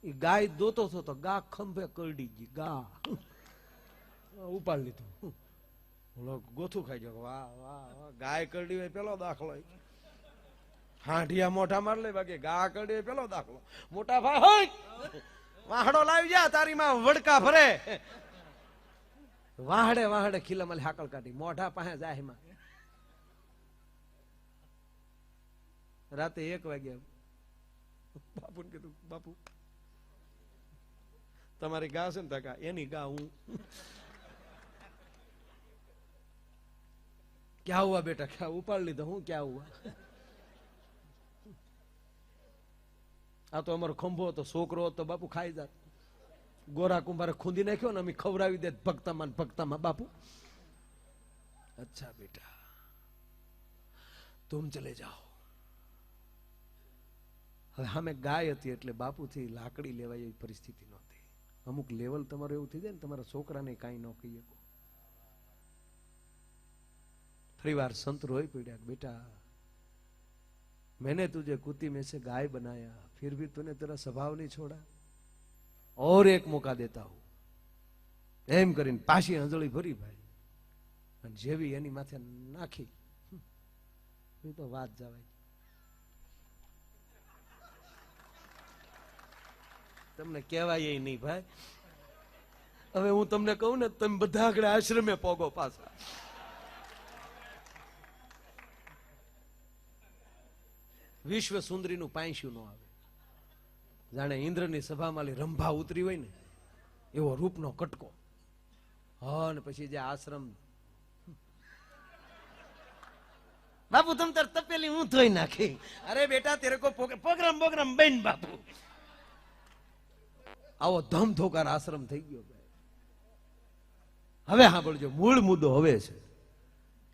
એ ગાય દોતો થતો, ગા ખંભે કરડી ગઈ. ગા ઉપાડ લીધું. ઓલો ગોથું ખાઈ ગયો. વાહ વાહ વાહ, ગાય કરડી હોય પેલો દાખલો. હાંઢિયા મોઢા માર લે, બાકી ગા કરડી હોય પેલો દાખલો. મોટા ભાઈ હોય વાહડો લાવી જા, તારી માં વડકા ભરે. વાહડે વાહડે ખીલામાં હાકલ કાઢી, મોઢા પાસે જાય. માં રાતે 1 વાગ્યા બાપુને કીધું, બાપુ તમારી ગા છે ને તકા, એની ગા હું. ક્યાં હુઆ બેટા, ક્યાં ઉપાડ લીધો, હું ક્યાં હુઆ. આ તો અમારો ખંભો હતો, છોકરો હતો, બાપુ ખાઈ જાત. ગોરા કુંભારે ખૂંદી નાખ્યો ને અમે ખવડાવી દે ભક્તામાં બાપુ. અચ્છા બેટા તુમ ચલે જાઓ. હવે સામે ગાય હતી એટલે બાપુથી લાકડી લેવાય એવી પરિસ્થિતિ નહોતી. અમુક લેવલ તમારું એવું થઈ જાય ને, તમારા છોકરાને કાંઈ ન કહી શકો. ફરી વાર સંત રોઈ પડ્યા, બેટા मैंने तुझे कुत्ती में से गाय बनाया, फिर भी तूने तेरा स्वभाव नहीं छोड़ा, और एक मौका देता हूं. એમ કરીને પાછી અંજળી ભરી ભાઈ, અને જેવી એની માથે નાખી એ તો વાત જવાય. તમને કહેવાય નહીં ભાઈ. હવે હું તમને કહું ને, તમે બધા આગળ આશ્રમે પોગો પાછા. વિશ્વ સુંદરી નું પાંસ્યું ન આવે. જાણે ઇન્દ્રની સભામાં રંભા ઉતરી હોય ને એવો રૂપનો કટકો. હા, ને પછી જે આશ્રમ, બાપુ તમ તાર તપેલી હું ધોઈ નાખી. અરે બેટા તેરે કો પ્રોગ્રામ બન બાપુ. આવો ધમધોકાર આશ્રમ થઈ ગયો ભાઈ. હવે સાંભળજો, મૂળ મુદ્દો હવે છે.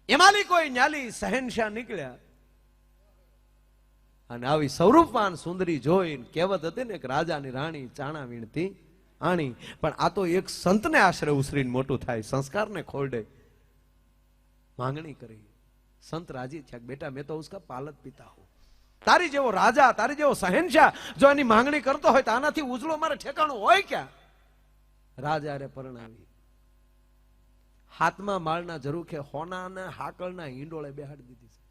એમાંની કોઈ ન્યાલી શહેનશાહ નીકળ્યા અને આવી સ્વરૂપવાન સુંદરી જોઈને કહેવત હતી ને, એક રાજાની રાણી ચાણા વીણતી આણી. પણ આ તો એક સંતને આશરે ઉસરીને મોટું થાય, સંસ્કારને ખોરડે માંગણી કરી. સંત રાજી થયા, બેટા મેં તો ઉસકા પાલક પીતા હું. તારી જેવો રાજા, તારી જેવો શહેનશાહ જો એની માંગણી કરતો હોય તો આનાથી ઉજળો મારે ઠેકાણું હોય ક્યાં. રાજા રે પરણાવી, હાથમાં માળના ઝરૂખે હોના અને હાકળના હિંડોળે બેહાડી દીધી છે.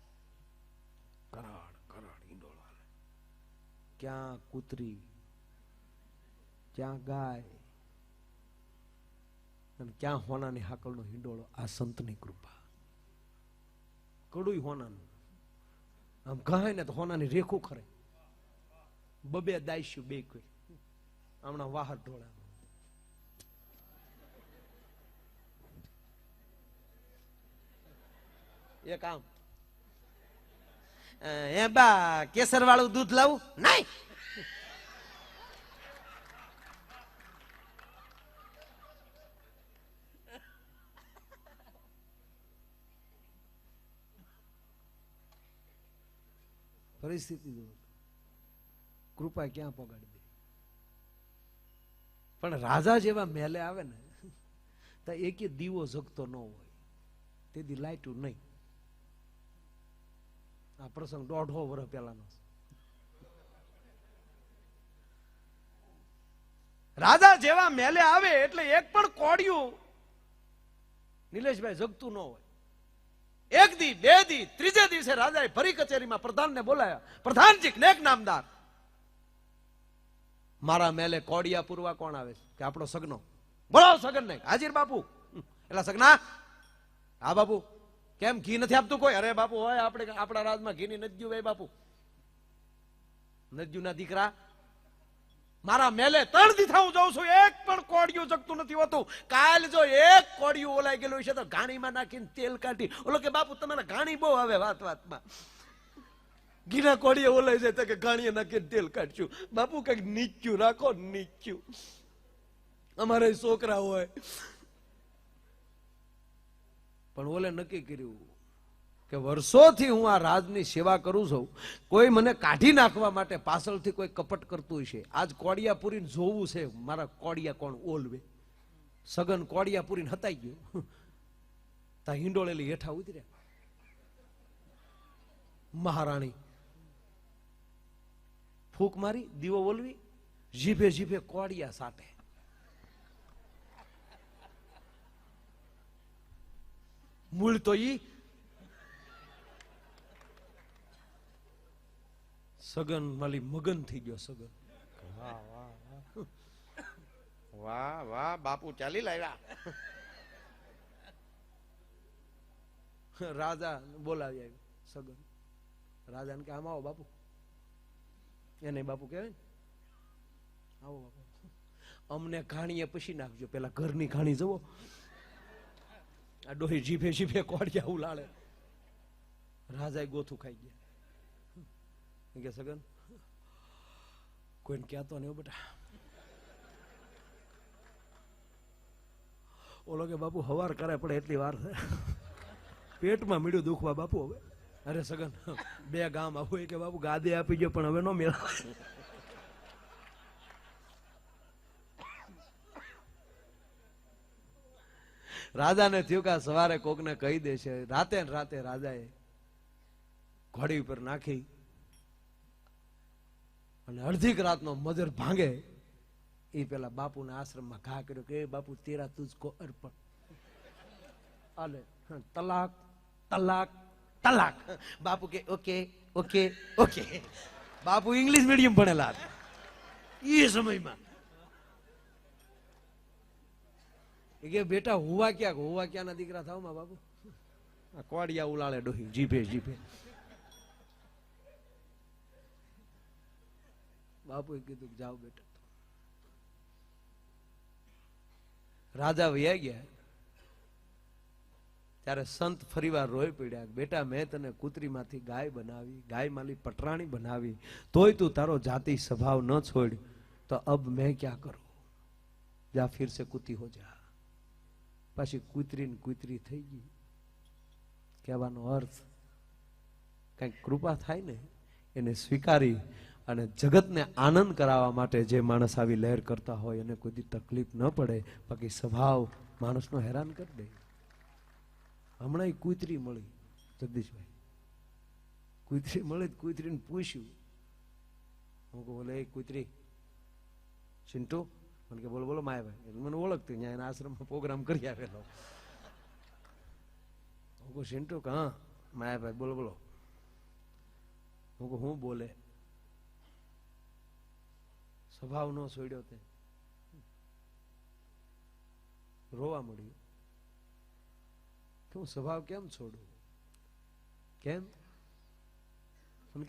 કરાડ કરાડ હિંડોળો હાલે. ક્યાં કૂતરી, ક્યાં ગાય, અને ક્યાં હોનાની હાકળનો હિંડોળો. આ સંતની કૃપા. કડું હોનાનું, આમ ગાય ને તો હોનાની રેખું ખરે. બબે દાઈશું બે કોઈ હમણાં વાહર ઢોળા. એક આમ એ બા કેસર વાળું દૂધ લાવું નહીં. પરિસ્થિતિ જો, કૃપા ક્યાં પગાડી દે. પણ રાજા જેવા મેલે આવે ને તો એક દીવો જગતો ન હોય, તેથી લાઈટું નહીં. આ પ્રસંગ 150 વર્ષ પહેલાનો છે. રાજા જેવા મેલે આવે એટલે એક પણ કોડિયું નિલેશભાઈ જગતું ન હોય. એક દી, બે દી, ત્રીજે દિવસે રાજાએ ફરી કચેરીમાં પ્રધાનને બોલાયા. પ્રધાનજી, નેક નામદાર, મારા મેલે કોડિયા પૂરવા કોણ આવે છે? કે આપણો સગનો. બોલો સગન ને. હાજીર બાપુ. એટલે સગના, હા બાપુ. કેમ ઘી નથી આપતું કોઈ? અરે બાપુ હોય, આપણે આપણા રાજમાં ઘીની નથી ગયું ભાઈ બાપુ. નજ્જુ ના દીકરા, મારા મેલે 3 દીથા હું જાઉં છું, એક પણ કોડિયું જગતું નથી હોતું. કાલ જો એક કોડિયું ઓલાઈ ગયેલું છે તો ઘાણીમાં નાખીને તેલ કાઢી. ઓલો કે બાપુ તમારે ઘાણી બહુ આવે વાત વાતમાં. ઘીના કોડિયા ઓલાઈ જાય તો કે ઘાણીએ નાખીને તેલ કાઢશું. બાપુ કઈક નીચ્યું રાખો, નીચ્યું. અમારે છોકરા હોય. પણ ઓલે નક્કી કર્યું કે વર્ષોથી હું આ રાજની સેવા કરું છું, કોઈ મને કાઢી નાખવા માટે પાછળથી કોઈ કપટ કરતું છે. આજ કોડિયા પૂરીને જોવું છે, મારા કોડિયા કોણ ઓલવે. સગન કોડિયા પૂરીને હતાઈ ગયો. તા હિંડોળેલી હેઠા ઉતર્યા. મહારાણી ફૂંક મારી, દીવો ઓલવી, જીભે જીભે કોડિયા સાટે. મૂળ તો ઈ સગન માલી મગન થઈ ગયો. સગન વાહ વાહ વાહ વાહ, બાપુ ચાલી લાવ્યા. રાજા બોલાવી આવ્યો સગન. રાજાને કે આમ આવો બાપુ. એને બાપુ કહેવાય ને, આવો બાપુ. અમને ઘાણીએ પછી નાખજો, પેલા ઘરની ઘાણી જવો. આ ડોહી જીભે જીભે કોડિયા ઉલાળે. રાજાએ ગોથું ખાઈ ગયા. કે સગન કોઈને કહેતો નહીં બેટા. ઓલો કે બાપુ હવાર કરે પડે એટલી વાર છે, પેટમાં મીડું દુખવા બાપુ હવે. અરે સગન 2 ગામ આવું કે બાપુ ગાદી આપી ગયો પણ હવે નો મેળા. રાજાને થયું કે સવારે કોકને કહી દેશે. રાતે ને રાતે રાજાએ ઘોડી ઉપર નાખી અને અડધીક રાતનો મજર ભાંગે એ પેલા બાપુના આશ્રમમાં ઘા કર્યો કે બાપુ તેરા તુજકો અર્પણ. આલે તલાક તલાક તલાક. બાપુ કે ઓકે ઓકે ઓકે. બાપુ ઇંગ્લિશ મીડિયમ ભણેલા એ સમયમાં. કે બેટા હુવા ક્યાં ના દીકરા થાવ માં બાપુ. કોડિયા ઉલાળે ડોહી જીભે જીભે. બાપુએ કીધું જાઓ બેટા. રાજા વૈયા ગયા ત્યારે સંત ફરીવાર રોઈ પડ્યા. બેટા મેં તને કૂતરીમાંથી ગાય બનાવી, ગાય માલી પટરાણી બનાવી, તોય તું તારો જાતિ સ્વભાવ ન છોડ તો અબ મેં ક્યાં કરું. જા ફિર સે કૂતી હો જા. પાછી કૂતરી ને કૂતરી થઈ ગઈ. કહેવાનો અર્થ કઈક કૃપા થાય ને એને સ્વીકારી અને જગતને આનંદ કરાવવા માટે જે માણસ આવી લહેર કરતા હોય એને કોઈ તકલીફ ન પડે. બાકી સ્વભાવ માણસનો હેરાન કરી દે. હમણાં કૂતરી મળી જગદીશભાઈ. કૂતરી મળી, કૂતરીને પૂછ્યું. હું કહું બોલે કૂતરી ચિંટુ. મને કે બોલો બોલો માયાભાઈ. મને ઓળખતી ત્યાં એના આશ્રમમાં પ્રોગ્રામ કરી આવેલો. હું કહું ચિંટુ કે હા માયાભાઈ બોલો બોલો. હું કહું હું બોલે. સ્વભાવ નો છોડ્યો તે રોવા મળ્યું કે હું સ્વભાવ કેમ છોડું? કેમ?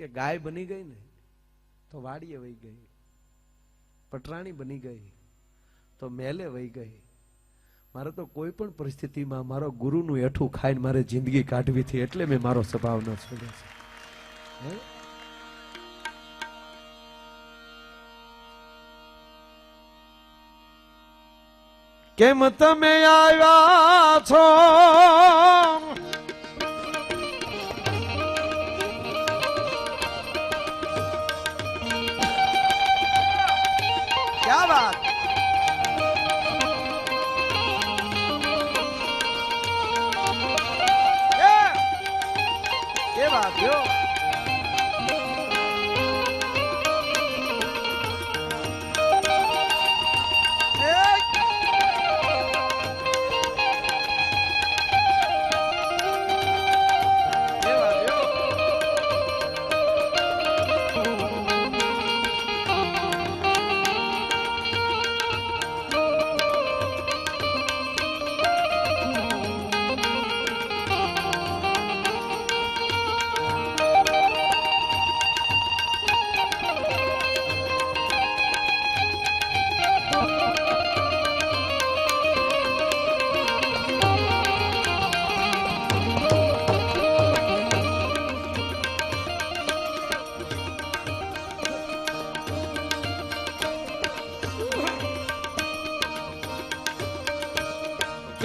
કે ગાય બની ગઈ ને તો વાડીએ વહી ગઈ, પટરાણી બની ગઈ તો મેલે વહી ગઈ. મારે તો કોઈ પણ પરિસ્થિતિમાં મારો ગુરુનું એઠું ખાઈને મારે જિંદગી કાઢવી હતી, એટલે મેં મારો સ્વભાવ ન છોડ્યો છે. કેમ તમે આવ્યા છો ક્યા વાત. કે વાત યો.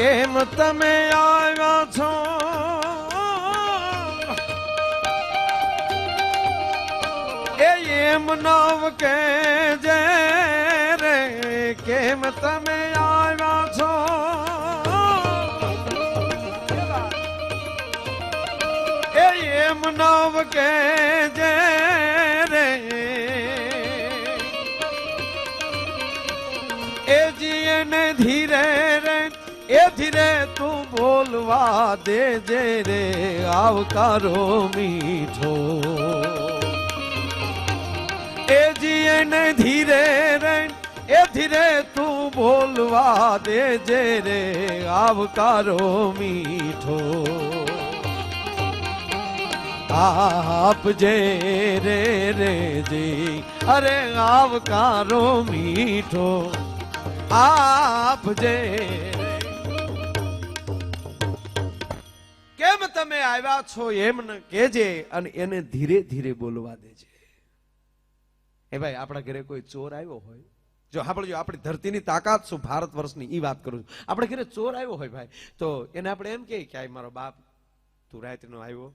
કેમ તમે આવ્યા છો એમ નવ કે જે રે કેમ તમે આવ્યા છો એમ નવ કે જે રે એ જીને ધીરે રે એ ધીરે તું બોલવા દેજે રે આવકારો મીઠો એ જીને ધીરે રે એ ધીરે તું બોલવા દેજે રે આવકારો મીઠો આપજે રે રે જી અરે આવકારો મીઠો આપજે કેમ તમે આવ્યા છો એમ ન કેજે અને એને ધીરે ધીરે બોલવા દેજે એ ભાઈ આપણા ઘરે કોઈ ચોર આવ્યો હોય જો આપણે આપણી ધરતીની તાકાત શું ભારત વર્ષની ઈ વાત કરું છું આપણે ઘરે ચોર આવ્યો હોય ભાઈ તો એને આપણે એમ કહીએ કે મારો બાપ તું રાતનો આવ્યો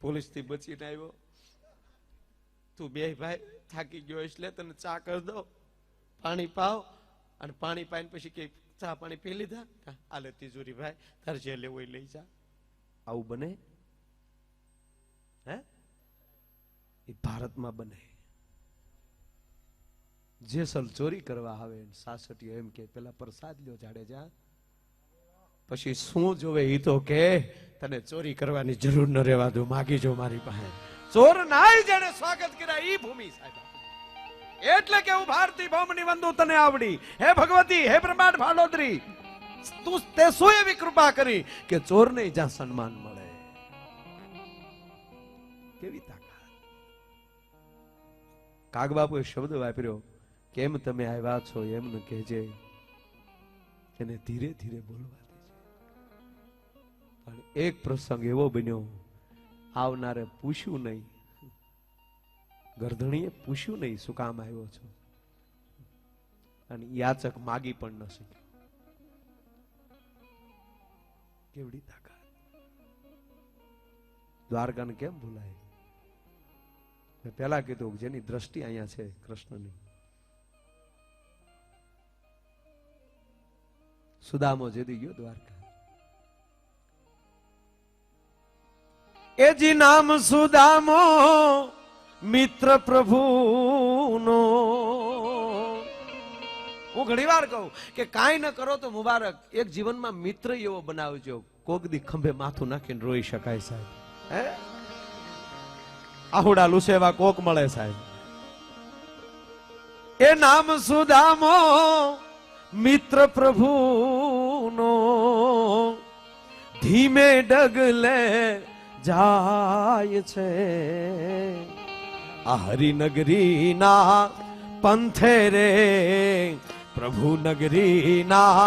પોલીસ થી બચીને આવ્યો તું બે ભાઈ થાકી ગયો એટલે તને ચા કરી દો પાણી પાવ અને પાણી પાઈને પછી કે ચા પાણી પી લીધા આલે તિજોરી ભાઈ તારે જે લેવું હોય લઈ જા આવું બને હે એ ભારતમાં બને જેસલ ચોરી કરવા આવે સાસટીઓ એમ કે પેલા પ્રસાદ લ્યો જાડેજા પછી શું જોવે ઈ તો કે તને ચોરી કરવાની જરૂર ન રહેવા દો માગી જો મારી પાસે ચોર નાય જેને સ્વાગત કર્યા ઈ ભૂમિ સાહેબ એટલે કે હું ભારતી ભૌમની વંદુ તને આવડી હે ભગવતી હે બ્રહ્માંડ ભાલોદરી તું તે શું એવી કૃપા કરી કે ચોરને જ્યાં સન્માન મળે કેવી તાકાત કાગબાપુએ શબ્દ વાપર્યો કેમ તમે આવ્યા છો એમ ન કહેજે એને ધીરે ધીરે બોલવા પણ એક પ્રસંગ એવો બન્યો આવનારે પૂછ્યું નહીં ગરધણીએ પૂછ્યું નહીં શું કામ આવ્યો છો અને યાચક માગી પણ ન શક્યો કેવડી તાકાત દ્વારકાને કેમ ભૂલાય મેં પેલા કીધું જેની દ્રષ્ટિ અહીંયા છે કૃષ્ણની સુદામો જેદી ગયો દ્વારકા એજી નામ સુદામો મિત્ર પ્રભુનો હું ઘણી વાર કહું કે કાંઈ ન કરો તો મુબારક એક જીવનમાં મિત્ર એવો બનાવજો કોક દી ખંભે માથું નાખીને રોઈ શકાય સાહેબ હે આહુડા લુસેવા કોક મળે સાહેબ એ નામ સુદામો મિત્ર પ્રભુનો ધીમે ડગલે જાય છે આ હરિનગરી ના પંથે રે પ્રભુ નગરી ના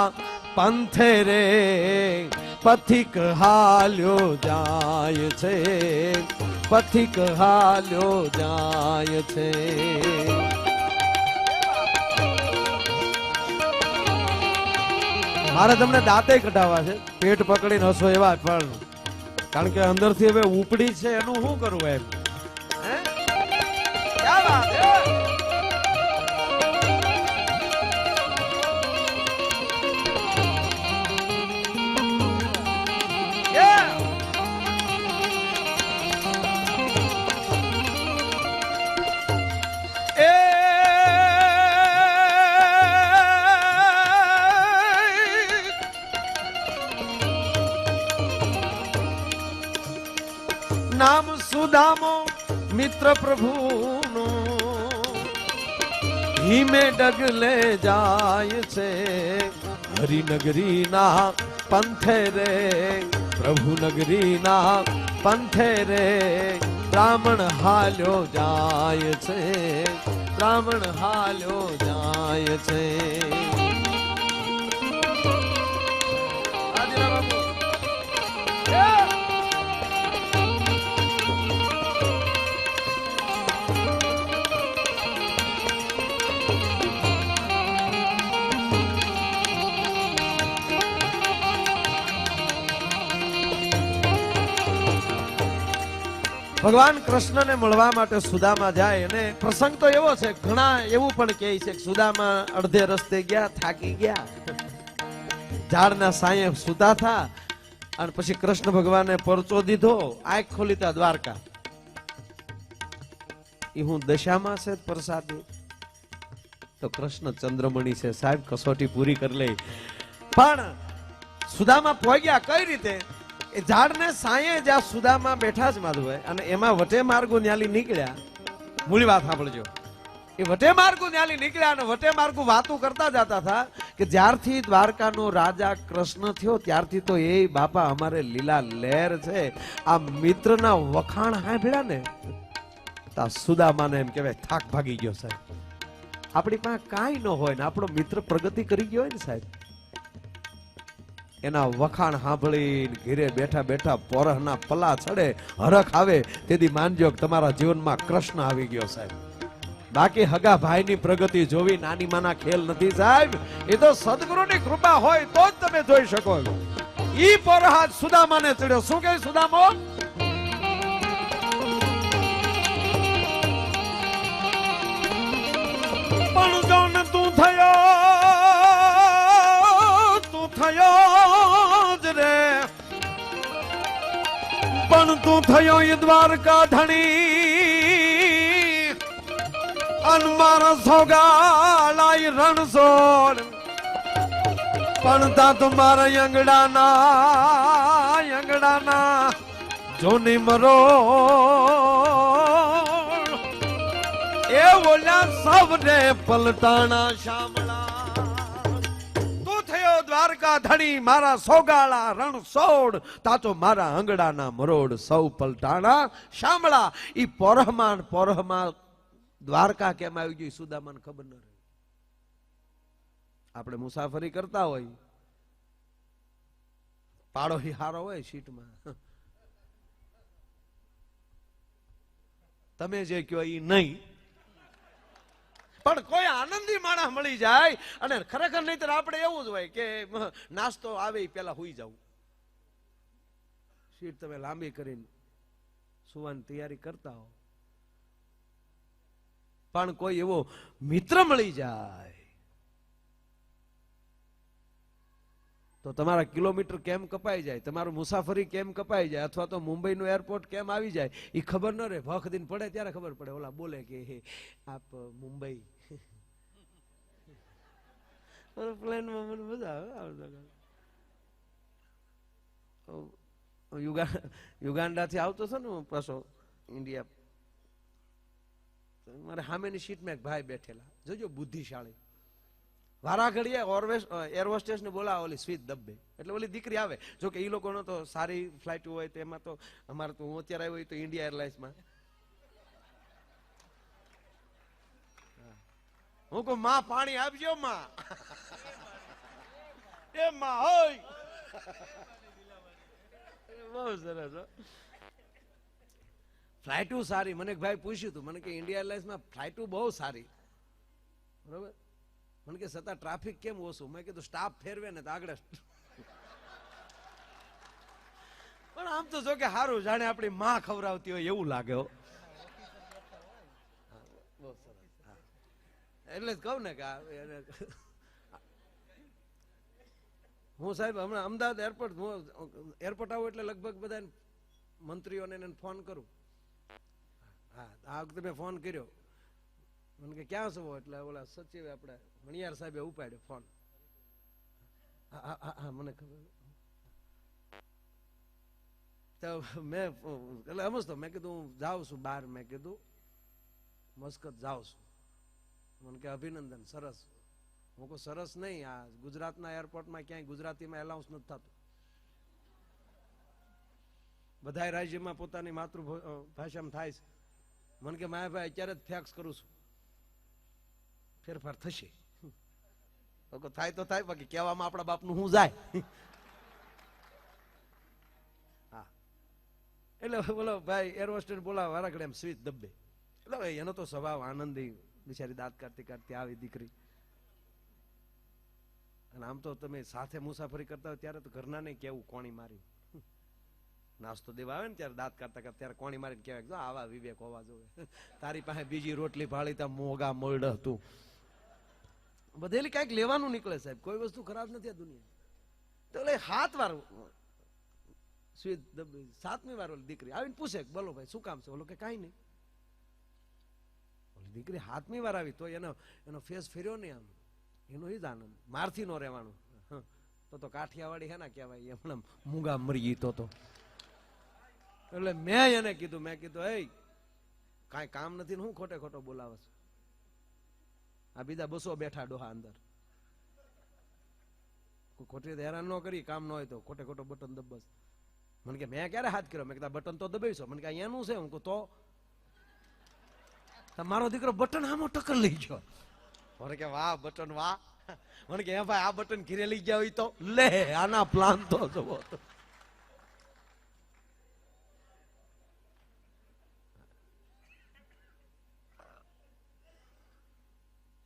પંથે રે પથિક હાલ્યો જાય છે પથિક હાલ્યો જાય છે મારે તમને દાંતે કઢાવવા છે પેટ પકડીને હસો એવા પણ કારણ કે અંદરથી હવે ઉપડી છે એનું શું કરવું એમ ક્યા વાત હે નામ સુદામો મિત્ર પ્રભુનો ધીમે ડગલે જાય છે હરિનગરી ના પંથે રે પ્રભુ નગરી ના પંથે રે બ્રાહ્મણ હાલ્યો જાય છે બ્રાહ્મણ હાલ્યો જાય છે ભગવાન કૃષ્ણને મળવા માટે સુદામા જાય અને પ્રસંગ તો એવો છે, ઘણા એવું પણ કહે છે કે સુદામા અડધે રસ્તે ગયા, થાકી ગયા, ઝાડના સાયે સુતા થા અને પછી કૃષ્ણ ભગવાને પરચો દીધો, આંખ ખોલીતા દ્વારકા. એ હું દશામાં છે પ્રસાદી તો કૃષ્ણ ચંદ્રમણી છે સાહેબ, કસોટી પૂરી કરી લઈ. પણ સુદામા પહોંચ્યા કઈ રીતે? એ ઝાડને સાયે જ્યાં સુદામા બેઠા જ માધુભાઈ, અને એમાં વટે માર્ગો ન્યાલી નીકળ્યા. મૂળી વાત સાંભળજો. એ વટે માર્ગો ન્યાલી નીકળ્યા અને વટે માર્ગો વાતો કરતા જતા હતા કે જ્યારથી દ્વારકાનો રાજા કૃષ્ણ થયો ત્યારથી તો એ બાપા અમારે લીલા લહેર છે. આ મિત્રના વખાણ સાંભળ્યા ને તા સુદામાને એમ કહેવાય થાક ભાગી ગયો સાહેબ. આપણી પાસે કાંઈ ન હોય ને આપણો મિત્ર પ્રગતિ કરી ગયો હોય ને સાહેબ, એના વખાણ સાંભળી ઘરે બેઠા બેઠા પોરહના પલા ચડે, હરખ આવે, તેથી માનજો કે તમારા જીવનમાં કૃષ્ણ આવી ગયો સાહેબ. બાકી હગા ભાઈની પ્રગતિ જોવી નાની માના ખેલ નથી સાહેબ. એ તો સદગુરુની કૃપા હોય તો જ તમે જોઈ શકો. ઈ પોરહ સુદામાને ચડ્યો. શું કહે સુદામો? પણ જોન તું થયો જ રે, પણ તું થયો એ દ્વારકા ધણી, અન મારા સોગાલાઈ રણછોડ, પણ તા તમારા યંગડાના જોની મરો એ ઓલા સૌને પલટાણા શામળા. તું થયો દ્વારકા ધણી મારા સોગાળા રણછોડ, તાતો મારા અંગડાના મરોડ સૌ પલટાણા શામળા. ઈ પોરહમાં દ્વારકા કેમ આવી ગઈ સુદામાને ખબર ન રહી. આપણે મુસાફરી કરતા હોય, પાડો હારો હોય સીટમાં, તમે જે કયો ઈ નહીં, પણ કોઈ આનંદી માણસ મળી જાય અને ખરેખર નહીતર આપણે એવું જ હોય કે નાસ્તો આવે પેલા હુઈ જવું. સીટ તમે લાંબી કરીને સુવાની તૈયારી કરતા હો, પણ કોઈ એવો મિત્ર મળી જાય તો તમારા કિલોમીટર કેમ કપાઈ જાય, તમારું મુસાફરી કેમ કપાઈ જાય, અથવા તો મુંબઈનું એરપોર્ટ કેમ આવી જાય એ ખબર ન રહે. ભખ દિન પડે ત્યારે ખબર પડે. ઓલા બોલે કે હે આપ મુંબઈ પ્લેનમાં મને મજા આવે. યુગાન્ડા થી આવતો હતો ને પાછો ઇન્ડિયા, મારે સામેની સીટમાં એક ભાઈ બેઠેલા, જોજો બુદ્ધિશાળી. વારા ઘડીએ એર હોસ્ટેસ ને બોલાવે ઓલી સ્વીટ દબ્બે, એટલે ઓલી દીકરી આવે. જો કે એ લોકોનો તો સારી ફ્લાઇટ હોય તો એમાં તો અમારે તો હું અત્યારે આવ્યો તો ઇન્ડિયા એરલાઇન્સમાં હું કહું માં પાણી આપજો માં, એ માં હોય બહુ સરસ. ફ્લાઇટો સારી. મને એક ભાઈ પૂછ્યું હતું, મને કે ઇન્ડિયા એરલાઇન્સમાં ફ્લાઇટો બહુ સારી, બરોબર. મને કે છતાં ટ્રાફિક કેમ ઓછું? મેં કીધું સ્ટાફ ફેરવે ને તો આગળ. પણ આમ તો જો કે સારું, જાણે આપણી માં ખવડાવતી હોય એવું લાગે. એટલે જ કહું ને કે હું સાહેબ હમણાં અમદાવાદ એરપોર્ટ આવું એટલે લગભગ બધા મંત્રીઓને ફોન કરું. હા, આ વખતે મેં ફોન કર્યો. મને કે ક્યાં છો? એટલે ઓલા સચિવે આપણે મણિયાર સાહેબે ઉપાડ્યો ફોન. હા મને ખબર. તો મેં એટલે સમજતો, મેં કીધું હું જાઉં છું બહાર, મેં કીધું મસ્કત જાઉં છું. મને કે અભિનંદન, સરસ. હું કહું સરસ નહીં, આ ગુજરાતના એરપોર્ટમાં ક્યાંય ગુજરાતીમાં એલાઉન્સ નથી થતું. બધા રાજ્યમાં પોતાની માતૃભાષામાં થાય છે. મને કે માયા ભાઈ અત્યારે જ ફેક્સ કરું છું, ફેરફાર થશે. થાય તો થાય, બાકી કહેવામાં આપણા બાપનું શું જાય. હા, એટલે બોલો ભાઈ એર હોસ્ટેસ બોલાવે વારા ઘડે એમ સ્વીટ દબ્બે. એટલે એનો તો સ્વભાવ આનંદી, બિચારી દાંત કાઢતી કાઢતી આવી દીકરી. અને આમ તો તમે સાથે મુસાફરી કરતા હોય ત્યારે તો ઘરના નહીં કેવું કોણી મારી. નાસ્તો દેવા આવે ને ત્યારે દાંત કાઢતા કાઢતા ત્યારે કોણી મારીને કહેવાય, જો આવા વિવેક હોવા જોઈએ, તારી પાસે બીજી રોટલી ભાળી તા મોગા મોડ હતું. બધેલી કઈક લેવાનું નીકળે સાહેબ, કોઈ વસ્તુ ખરાબ નથી આ દુનિયા. તો એટલે 7 વાર 7મી વાર ઓલી દીકરી આવીને પૂછે, બોલો ભાઈ શું કામ છે? ઓલો કે કાંઈ નહીં. ઓલી દીકરી 7મી વાર આવી તો એનો ફેસ ફેર્યો નહીં, આમ એનો એ જ આનંદ, મારથી નો રહેવાનું. તો કાઠિયાવાડી હે ને કહેવાય, એમણે મૂંગા મરી તો. એટલે મેં એને કીધું, મેં કીધું એ કાંઈ કામ નથી ને હું ખોટે ખોટો બોલાવે છે? આ બીજા 200 બેઠા ડોહા અંદર, ખોટી હેરાન ન કરી, કામ ન હોય તો ખોટે ખોટો બટન દબસ. મને કે મેં ક્યારે હાથ કર્યો? મેં કીધું બટન તો દબાવીશો. મને કે અહીંયાનું છે. હું તો મારો દીકરો બટન આમો ટક્કર લઈ ગયો. મને કે વાહ બટન વાહ. મને કે ભાઈ આ બટન ઘીરે લઈ ગયા હોય તો લે, આના પ્લાન તો જવો.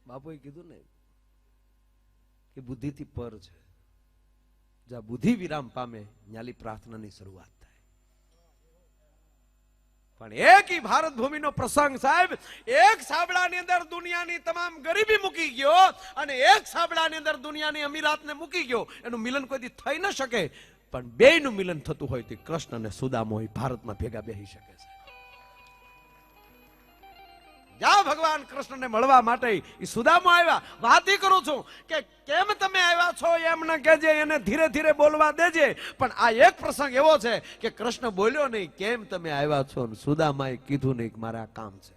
બાપુએ કીધું ને કે બુદ્ધિથી પર છે, જ્યાં બુદ્ધિ વિરામ પામે ન્યાલી પ્રાર્થનાની શરૂઆત થાય. પણ એક ભારત ભૂમિનો પ્રસંગ સાહેબ, એક સાબડાની અંદર દુનિયાની તમામ ગરીબી મૂકી ગયો અને એક સાબડાની અંદર દુનિયાની અમીરાતને મૂકી ગયો. એનું મિલન કોઈથી થઈ ન શકે, પણ બેયનું મિલન થતું હોય તો કૃષ્ણ અને સુદામા ભારતમાં ભેગા બેસી શકે છે. જ્યાં ભગવાન કૃષ્ણને મળવા માટે એ સુદામા આવ્યા. વાત ઈ કરું છું કે કેમ તમે આવ્યા છો એમ ન કહેજે, એને ધીરે ધીરે બોલવા દેજે. પણ આ એક પ્રસંગ એવો છે કે કૃષ્ણ બોલ્યો નહીં કેમ તમે આવ્યા છો, સુદામાએ કીધું નહીં કે મારે આ કામ છે.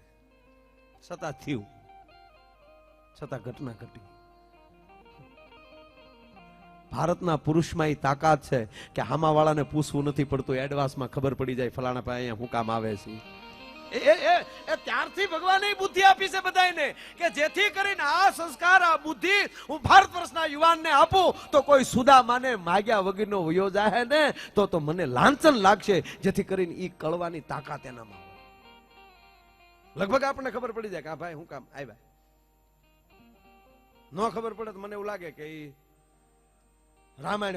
છતાં થયું, છતાં ઘટના ઘટી. ભારતના પુરુષમાં એ તાકાત છે કે હામાવાળાને પૂછવું નથી પડતું, એડવાન્સમાં ખબર પડી જાય ફલાણા ભાઈ અહીંયા હું કામ આવે છે. એ ત્યારથી ભગવાને બુદ્ધિ આપી છે બધાને કે જેથી કરીને આ સંસ્કાર, આ બુદ્ધિ હું ભારત વર્ષના યુવાનને આપું તો કોઈ સુદામાને માગ્યા વગરનો વયો જાય ને તો મને લાંછન લાગશે, જેથી કરીને ઈ કળવાની તાકાત એનામાં. લગભગ આપણને ખબર પડી જાય કે આ ભાઈ હું કામ આવ્યા. ન ખબર પડે તો મને એવું લાગે કે ઈ રામાયણ